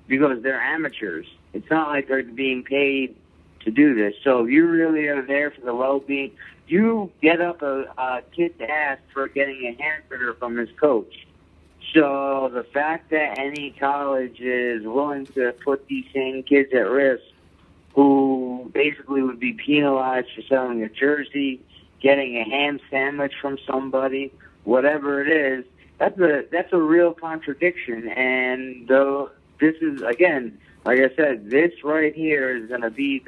because they're amateurs. It's not like they're being paid to do this. So if you really are there for the well-being, you get up a kid's ass for getting a hamburger from his coach. So the fact that any college is willing to put these same kids at risk, who basically would be penalized for selling a jersey, getting a ham sandwich from somebody, whatever it is, that's a real contradiction. And though this is, again, like I said, this right here is going to be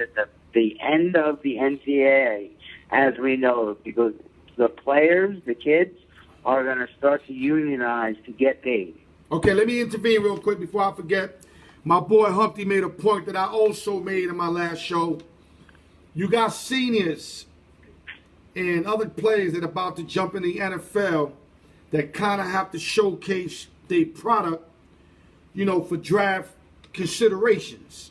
the end of the NCAA as we know it, because the players, the kids, are going to start to unionize to get paid. Okay, let me intervene real quick before I forget. My boy Humpty made a point that I also made in my last show. You got seniors and other players that are about to jump in the NFL that kind of have to showcase their product, you know, for draft considerations.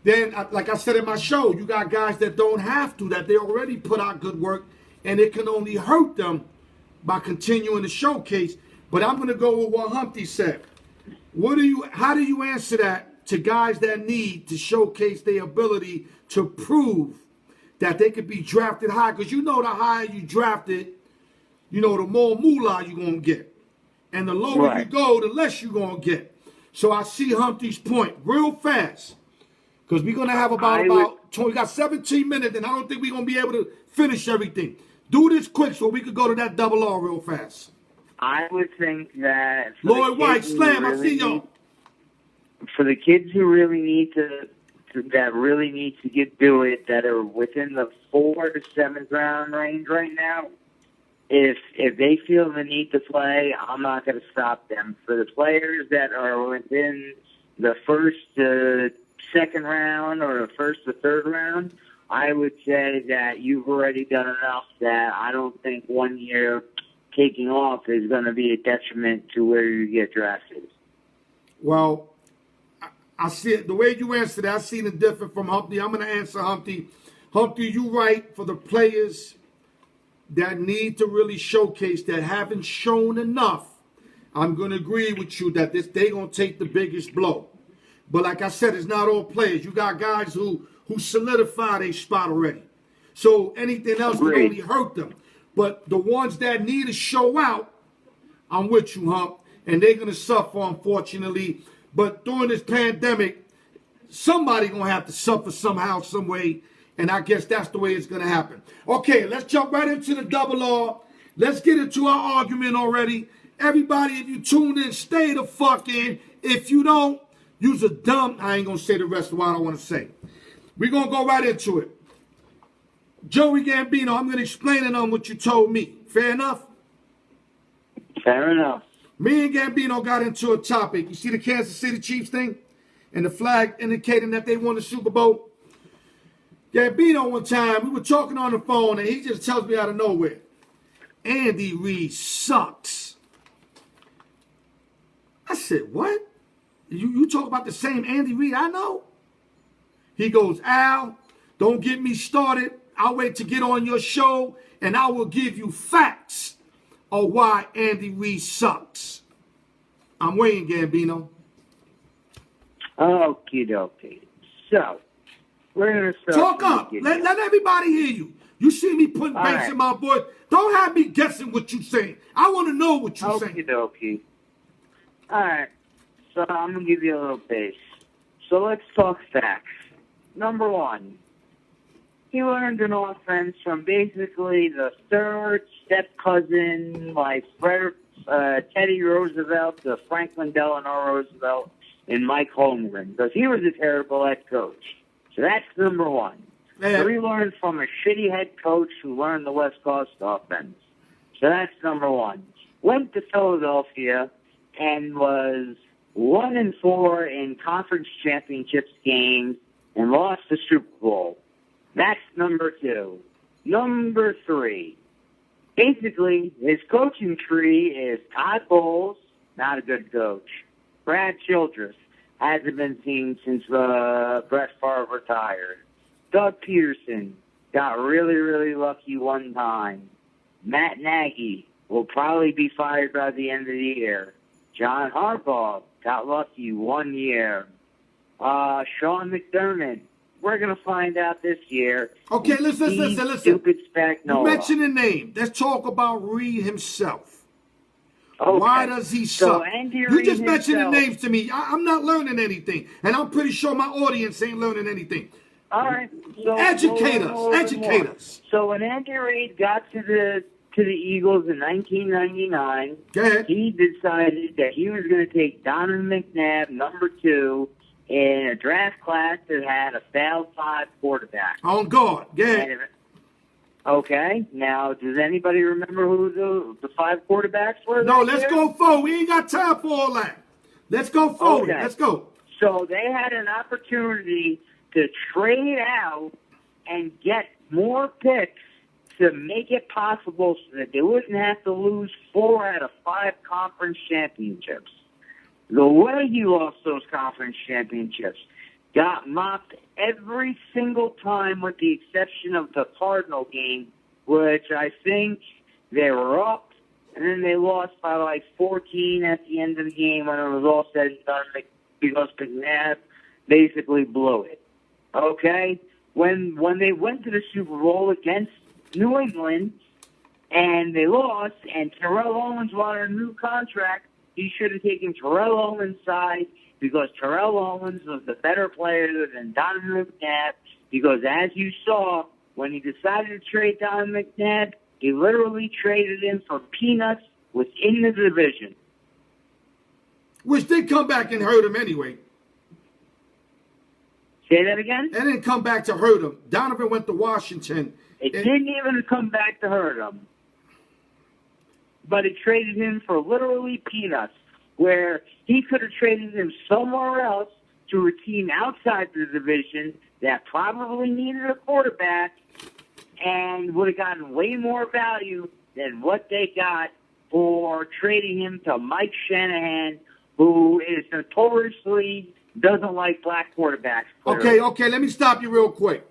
Then, like I said in my show, you got guys that don't have to, that they already put out good work, and it can only hurt them by continuing to showcase. But I'm going to go with what Humpty said. How do you answer that to guys that need to showcase their ability to prove that they could be drafted high? Because you know the higher you drafted, you know, the more moolah you're going to get. And the lower you go, the less you're going to get. So I see Humpty's point real fast. Because we're going to have we got 17 minutes, and I don't think we're going to be able to finish everything. Do this quick so we could go to that double R real fast. I would think that Lloyd White, Slam, I see y'all. For the kids who really need to do it, that are within the 4th to 7th round range right now, if they feel the need to play, I'm not going to stop them. For the players that are within the 1st to 2nd round or the 1st to 3rd round, I would say that you've already done enough that I don't think 1 year taking off is going to be a detriment to where you get drafted. Well, I see it. The way you answered that, I seen it different from Humpty. I'm going to answer Humpty. Humpty, you right. For the players that need to really showcase, that haven't shown enough, I'm going to agree with you that they're going to take the biggest blow. But like I said, it's not all players. You got guys who solidify their spot already. So anything else can only hurt them. But the ones that need to show out, I'm with you, Hump. And they're going to suffer, unfortunately. But during this pandemic, somebody going to have to suffer somehow, some way. And I guess that's the way it's going to happen. Okay, let's jump right into the double R. Let's get into our argument already. Everybody, if you tune in, stay the fuck in. If you don't, use a dumb. I ain't going to say the rest of what I want to say. We're going to go right into it. Joey Gambino, I'm going to explain it on what you told me. Fair enough? Fair enough. Me and Gambino got into a topic. You see the Kansas City Chiefs thing? And the flag indicating that they won the Super Bowl? Gambino, one time, we were talking on the phone, and he just tells me out of nowhere, Andy Reid sucks. I said, what? You talk about the same Andy Reid I know? He goes, Al, don't get me started. I'll wait to get on your show, and I will give you facts of why Andy Reid sucks. I'm waiting, Gambino. Okie dokie. So, we're going to start. Talk up. Let everybody hear you. You see me putting bass in my voice. Don't have me guessing what you're saying. I want to know what you're saying. Okie dokie. All right. So I'm going to give you a little base. So let's talk facts. Number one, he learned an offense from basically the third step cousin, like Teddy Roosevelt to Franklin Delano Roosevelt and Mike Holmgren, because he was a terrible head coach. So that's number one. Yeah. So he learned from a shitty head coach who learned the West Coast offense. So that's number one. Went to Philadelphia and was 1-4 in conference championships games and lost the Super Bowl. That's number two. Number three. Basically, his coaching tree is Todd Bowles, not a good coach. Brad Childress hasn't been seen since Brett Favre retired. Doug Peterson got really, really lucky one time. Matt Nagy will probably be fired by the end of the year. John Harbaugh got lucky 1 year. Sean McDermott, we're going to find out this year. Okay, listen. Stupid Spagnuolo. You mentioned a name. Let's talk about Reid himself. Okay. Why does he So suck? Andy You Reid just mentioned the himself- names to me. I'm not learning anything. And I'm pretty sure my audience ain't learning anything. All right. So Educate we'll us. learn a little bit Educate more. us. So when Andy Reid got to the Eagles in 1999, Go ahead. he decided that he was going to take Donovan McNabb, number 2, in a draft class that had a failed 5 quarterback. On guard. Go ahead. Okay. Now, does anybody remember who the 5 quarterbacks were? No, that let's year? go forward. We ain't got time for all that. Let's go forward. Okay. Let's go. So they had an opportunity to trade out and get more picks to make it possible so that they wouldn't have to lose 4 out of 5 conference championships. The way he lost those conference championships got mopped every single time with the exception of the Cardinal game, which I think they were up, and then they lost by like 14 at the end of the game when it was all said and done because McNabb basically blew it. Okay? When they went to the Super Bowl against New England and they lost and Terrell Owens wanted a new contract, he should have taken Terrell Owens' side because Terrell Owens was the better player than Donovan McNabb because as you saw, when he decided to trade Donovan McNabb, he literally traded him for peanuts within the division. Which did come back and hurt him anyway. Say that again? It didn't come back to hurt him. Donovan went to Washington. It didn't even come back to hurt him. But it traded him for literally peanuts, where he could have traded him somewhere else to a team outside the division that probably needed a quarterback and would have gotten way more value than what they got for trading him to Mike Shanahan, who is notoriously doesn't like black quarterbacks. Clearly. Okay, let me stop you real quick.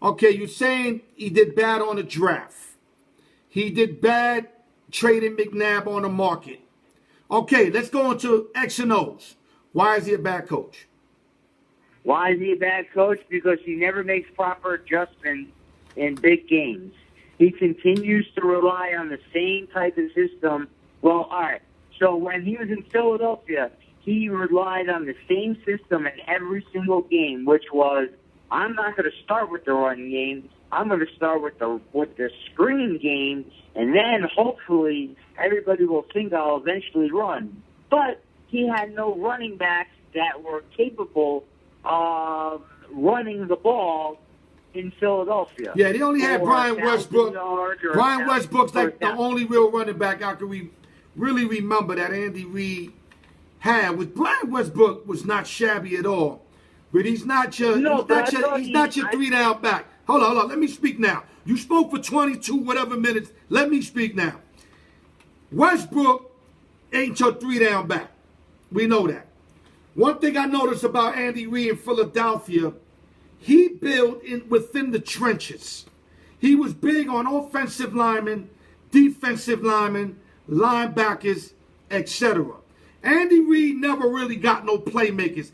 Okay, you're saying he did bad on the draft. He did bad trading McNabb on the market. Okay, let's go into X and O's. Why is he a bad coach? Why is he a bad coach? Because he never makes proper adjustments in big games. He continues to rely on the same type of system. Well, all right. So when he was in Philadelphia, he relied on the same system in every single game, which was, I'm not going to start with the run game. I'm going to start with the screen game, and then hopefully everybody will think I'll eventually run. But he had no running backs that were capable of running the ball in Philadelphia. Yeah, they only had For Brian 1,000 Westbrook. yards or Brian 1,000 Westbrook's like the first down. only real running back I can really remember that Andy Reid had. With Brian Westbrook was not shabby at all, but he's not your he's not your 3-down back. Hold on. Let me speak now. You spoke for 22 whatever minutes. Let me speak now. Westbrook ain't your 3-down back. We know that. One thing I noticed about Andy Reid in Philadelphia, he built within the trenches. He was big on offensive linemen, defensive linemen, linebackers, etc. Andy Reid never really got no playmakers.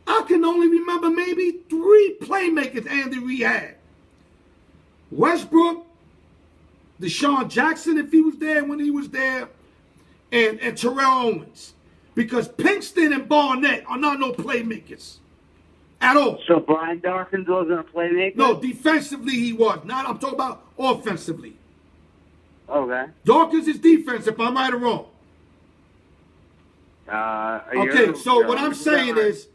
I can only remember maybe 3 playmakers Andy Reid had. Westbrook, Deshaun Jackson, if he was there when he was there, and Terrell Owens. because Pinkston and Barnett are not no playmakers at all. So Brian Dawkins wasn't a playmaker? No, defensively he was. Not, I'm talking about offensively. Okay. Dawkins is defensive, I'm right or wrong. Okay, so what I'm saying is,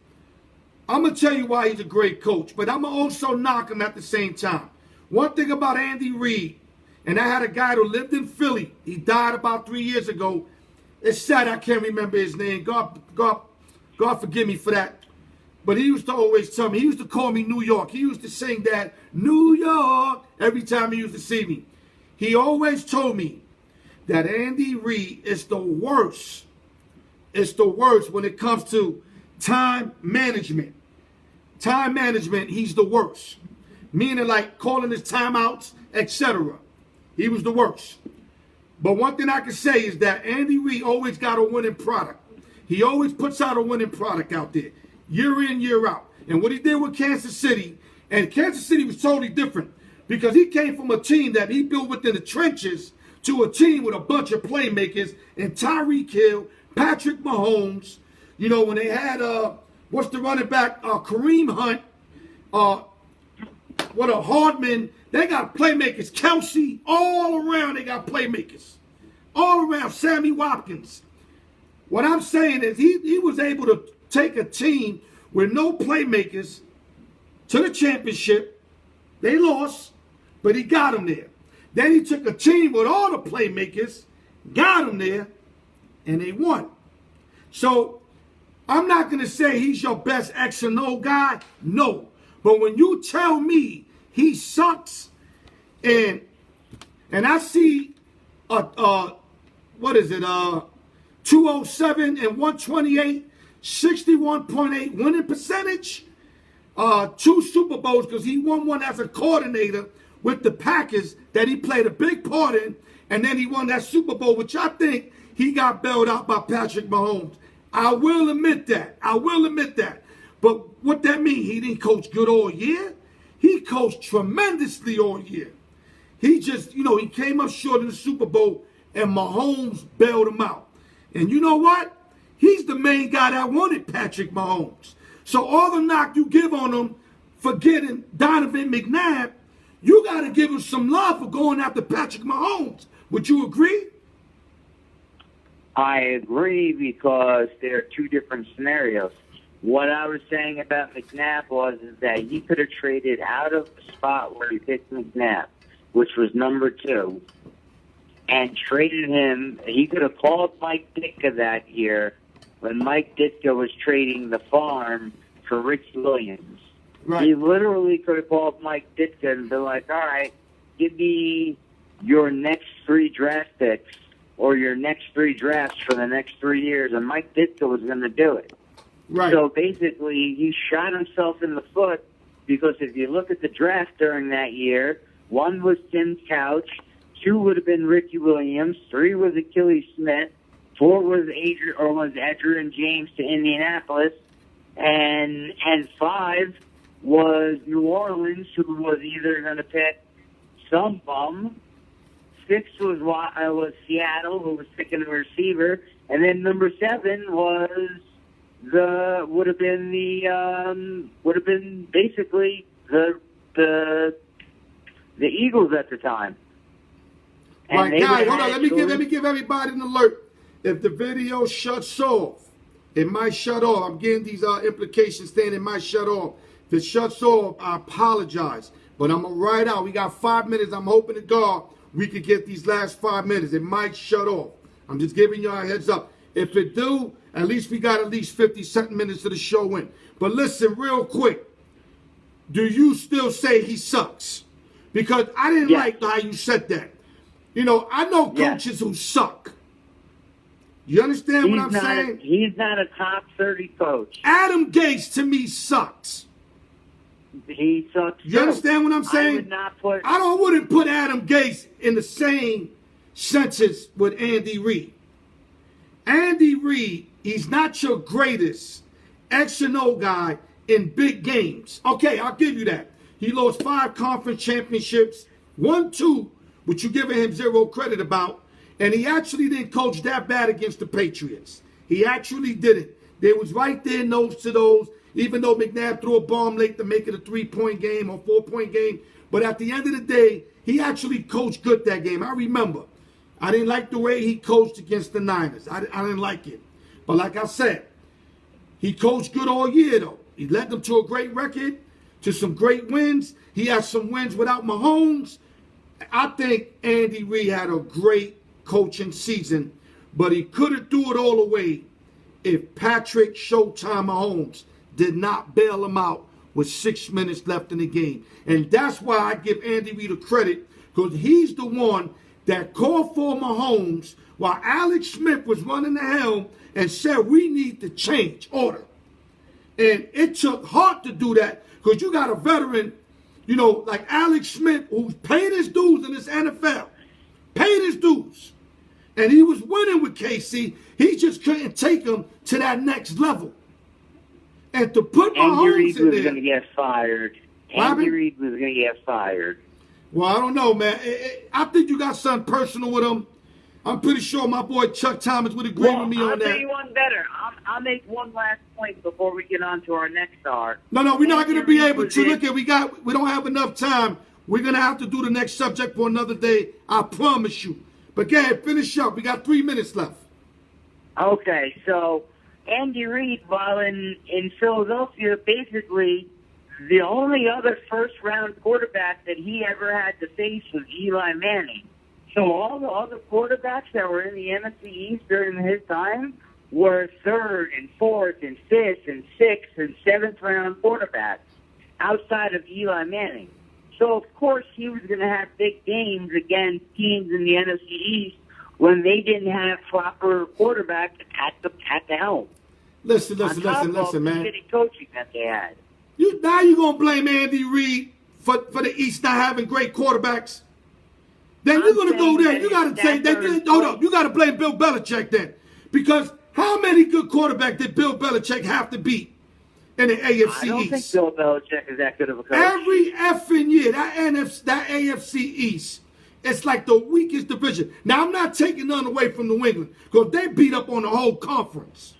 I'm going to tell you why he's a great coach, but I'm going to also knock him at the same time. One thing about Andy Reid, and I had a guy who lived in Philly. He died about 3 years ago. It's sad I can't remember his name. God forgive me for that. But he used to always tell me, he used to call me New York. He used to sing that, New York, every time he used to see me. He always told me that Andy Reid is the worst. It's the worst when it comes to time management. Time management, he's the worst. Meaning like calling his timeouts, etc. He was the worst. But one thing I can say is that Andy Reid always got a winning product. He always puts out a winning product out there, year in, year out. And what he did with Kansas City, and Kansas City was totally different because he came from a team that he built within the trenches to a team with a bunch of playmakers and Tyreek Hill, Patrick Mahomes. You know, when they had, what's the running back? Kareem Hunt, Hardman. They got playmakers. Kelsey, all around they got playmakers. All around. Sammy Watkins. What I'm saying is he was able to take a team with no playmakers to the championship. They lost, but he got them there. Then he took a team with all the playmakers, got them there, and they won. So I'm not going to say he's your best X and O guy. No. But when you tell me he sucks, and I see 207 and 128, 61.8 winning percentage, 2 Super Bowls because he won one as a coordinator with the Packers that he played a big part in, and then he won that Super Bowl, which I think he got bailed out by Patrick Mahomes. I will admit that. But what that mean? He didn't coach good all year? He coached tremendously all year. He just, he came up short in the Super Bowl, and Mahomes bailed him out. And you know what? He's the main guy that wanted Patrick Mahomes. So all the knock you give on him for getting Donovan McNabb, you got to give him some love for going after Patrick Mahomes. Would you agree? I agree because there are two different scenarios. What I was saying about McNabb was that he could have traded out of the spot where he picked McNabb, which was number 2, and traded him. He could have called Mike Ditka that year when Mike Ditka was trading the farm for Rich Williams. Right. He literally could have called Mike Ditka and been like, all right, give me your next 3 draft picks or your next 3 drafts for the next 3 years, and Mike Ditka was going to do it. Right. So basically, he shot himself in the foot because if you look at the draft during that year, 1 was Tim Couch, 2 would have been Ricky Williams, 3 was Achilles Smith, 4 was Adrian James to Indianapolis, and 5 was New Orleans, who was either going to pick some bum. 6 was Seattle, who was picking a receiver, and then number 7 would have been basically the Eagles at the time. And right, guys, hold on. Let me give everybody an alert. If the video shuts off, it might shut off. I'm getting these implications saying it might shut off. If it shuts off, I apologize. But I'm going to write out. We got 5 minutes. I'm hoping to God we could get these last 5 minutes. It might shut off. I'm just giving y'all a heads up. If it do, at least we got at least 50 minutes of the show in. But listen, real quick. Do you still say he sucks? Because I didn't like how you said that. I know coaches who suck. You understand what I'm saying? He's not a top 30 coach. Adam Gase, to me, sucks. He sucks. You understand what I'm saying? I wouldn't put Adam Gase in the same census with Andy Reid. Andy Reid, he's not your greatest X and O guy in big games. Okay, I'll give you that. He lost 5 conference championships, 1, 2, which you're giving him 0 credit about, and he actually didn't coach that bad against the Patriots. He actually did it. They was right there nose to nose, even though McNabb threw a bomb late to make it a 3-point game or 4-point game. But at the end of the day, he actually coached good that game. I remember. I didn't like the way he coached against the Niners. I didn't like it. But like I said, he coached good all year, though. He led them to a great record, to some great wins. He had some wins without Mahomes. I think Andy Reid had a great coaching season, but he couldn't do it all away if Patrick Showtime Mahomes did not bail him out with 6 minutes left in the game. And that's why I give Andy Reid the credit, because he's the one that called for Mahomes while Alex Smith was running the helm and said, we need to change order. And it took heart to do that, because you got a veteran, you know, like Alex Smith, who's paid his dues in this NFL. Paid his dues. And he was winning with KC. He just couldn't take him to that next level. And to put Mahomes Reid in was there. going to get fired. Bobby? Andy Reid was going to get fired. Well, I don't know, man. I think you got something personal with him. I'm pretty sure my boy Chuck Thomas would agree with me I'll on tell that. you one better. I'll make one last point before we get on to our next star. No, we're not going to be Andy able Reid to. was Look at, we don't have enough time. We're going to have to do the next subject for another day. I promise you. But go ahead, finish up. We got 3 minutes left. Okay, so Andy Reid, while in Philadelphia, basically the only other first-round quarterback that he ever had to face was Eli Manning. So all the other quarterbacks that were in the NFC East during his time were third and fourth and fifth and sixth and seventh-round quarterbacks outside of Eli Manning. So, of course, he was going to have big games against teams in the NFC East when they didn't have proper quarterbacks at the helm. Listen, On top of man. the shitty coaching that they had. Now you're going to blame Andy Reid for the East not having great quarterbacks? Then you're going to go there. You got to say, hold up, you got to blame Bill Belichick then. Because how many good quarterbacks did Bill Belichick have to beat in the AFC East? I don't think Bill Belichick is that good of a coach. Every effing year, that AFC East, it's like the weakest division. Now, I'm not taking none away from New England, because they beat up on the whole conference.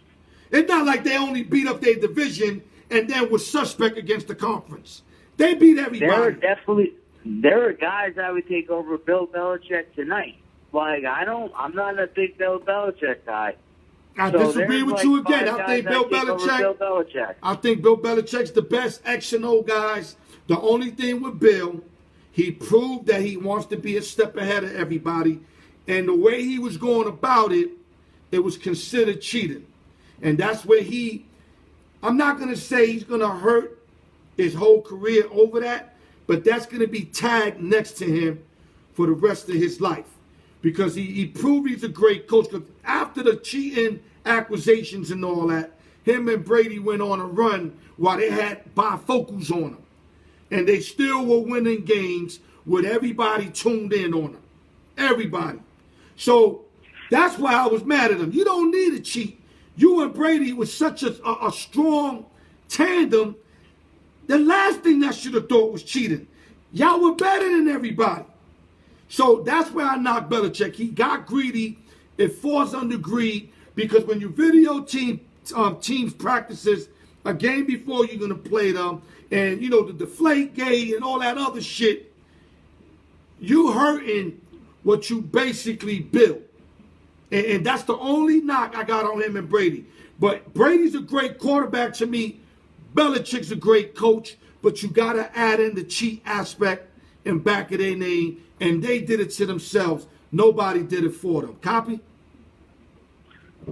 It's not like they only beat up their division and then was suspect against the conference. They beat everybody. There are guys I would take over Bill Belichick tonight. Like, I'm not a big Bill Belichick guy. I So disagree with there's you like again. five I think guys Bill I'd take over Belichick. Bill Belichick. I think Bill Belichick's the best X&O guys. The only thing with Bill, he proved that he wants to be a step ahead of everybody. And the way he was going about it, it was considered cheating. And that's where I'm not going to say he's going to hurt his whole career over that, but that's going to be tagged next to him for the rest of his life. Because he proved he's a great coach. Because after the cheating accusations and all that, him and Brady went on a run while they had bifocals on them. And they still were winning games with everybody tuned in on them. Everybody. So that's why I was mad at him. You don't need to cheat. You and Brady was such a strong tandem. The last thing I should have thought was cheating. Y'all were better than everybody. So that's where I knocked Belichick. He got greedy. It falls under greed, because when you video teams practices a game before you're going to play them, and, you know, the deflate gate and all that other shit, you hurting what you basically built. And that's the only knock I got on him and Brady. But Brady's a great quarterback to me. Belichick's a great coach, but you got to add in the cheat aspect in back of their name. And they did it to themselves. Nobody did it for them. Copy?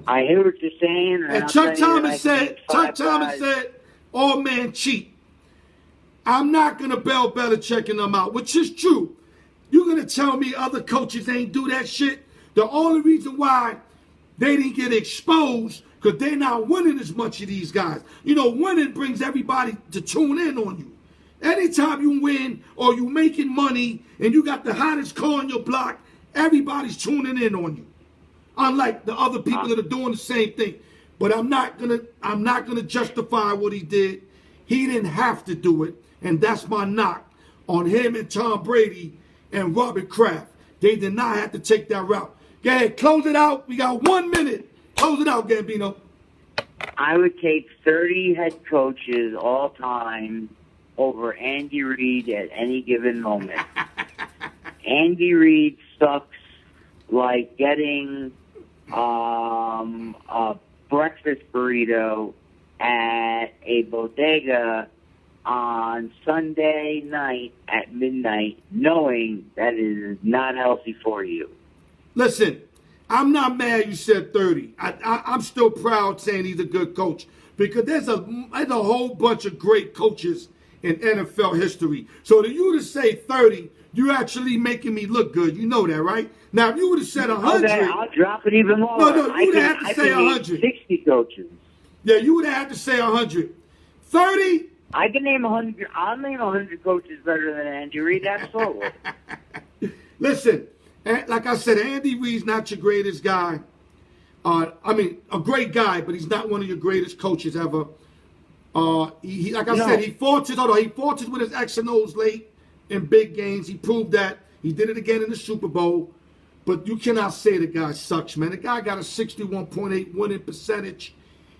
I hear what you're saying. And Chuck Thomas said, all man cheat. I'm not going to bail Belichick and them out, which is true. You're going to tell me other coaches ain't do that shit? The only reason why they didn't get exposed, because they're not winning as much of these guys. You know, winning brings everybody to tune in on you. Anytime you win or you making money and you got the hottest car on your block, everybody's tuning in on you. Unlike the other people that are doing the same thing. But I'm not gonna justify what he did. He didn't have to do it, and that's my knock on him and Tom Brady and Robert Kraft. They did not have to take that route. Go ahead, close it out. We got 1 minute. Close it out, Gambino. I would take 30 head coaches all time over Andy Reid at any given moment. Andy Reid sucks like getting a breakfast burrito at a bodega on Sunday night at midnight, knowing that it is not healthy for you. Listen, I'm not mad you said 30. I'm still proud saying he's a good coach because there's a whole bunch of great coaches in NFL history. So to you to say 30, you're actually making me look good. You know that, right? Now, if you would have said 100... Okay, I'll drop it even more. No, you would have had to say 100. 60 coaches. Yeah, you would have had to say 100. 30... I can name 100. I'll name 100 coaches better than Andy Reid. Absolutely. Listen, like I said, Andy Reid's not your greatest guy. I mean, a great guy, but he's not one of your greatest coaches ever. Like I said, he faltered with his X and O's late in big games. He proved that. He did it again in the Super Bowl. But you cannot say the guy sucks, man. The guy got a 61.8 winning percentage.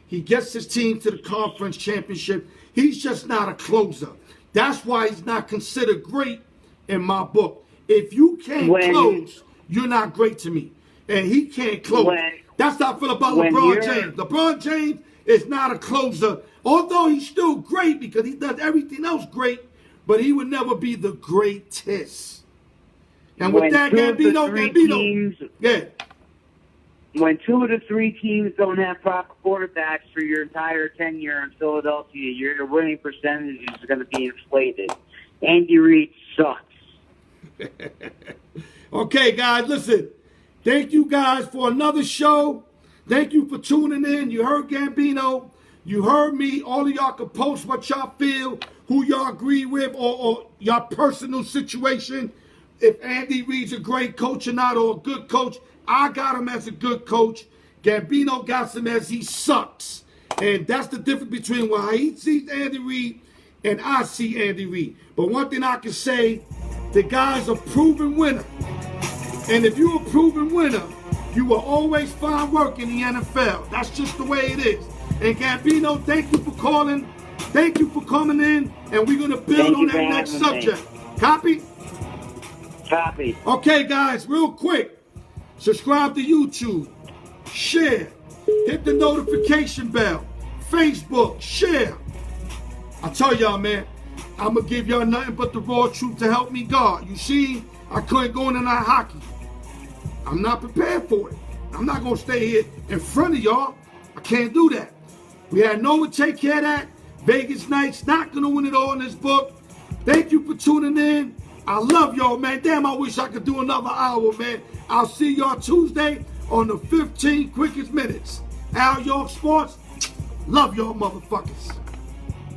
He gets his team to the conference championship. He's just not a closer. That's why he's not considered great in my book. If you can't close, you're not great to me. And he can't close. That's how I feel about LeBron James. LeBron James is not a closer, although he's still great because he does everything else great, but he would never be the greatest. And with that, Gambino, yeah. When 2 of the 3 teams don't have proper quarterbacks for your entire tenure in Philadelphia, your winning percentage is going to be inflated. Andy Reid sucks. Okay, guys, listen. Thank you guys for another show. Thank you for tuning in. You heard Gambino. You heard me. All of y'all can post what y'all feel, who y'all agree with, or your personal situation. If Andy Reid's a great coach or not, or a good coach. I got him as a good coach. Gambino got him as he sucks. And that's the difference between why he sees Andy Reid and I see Andy Reid. But one thing I can say, the guy's a proven winner. And if you're a proven winner, you will always find work in the NFL. That's just the way it is. And Gambino, thank you for calling. Thank you for coming in. And we're going to build on that next subject. Copy? Copy. Okay, guys, real quick. Subscribe to YouTube, share, hit the notification bell, Facebook, share. I tell y'all, man, I'm going to give y'all nothing but the raw truth to help me God. You see, I couldn't go into that hockey. I'm not prepared for it. I'm not going to stay here in front of y'all. I can't do that. We had no one take care of that. Vegas Knights not going to win it all in this book. Thank you for tuning in. I love y'all, man. Damn, I wish I could do another hour, man. I'll see y'all Tuesday on the 15 quickest minutes. Al York Sports. Love y'all motherfuckers.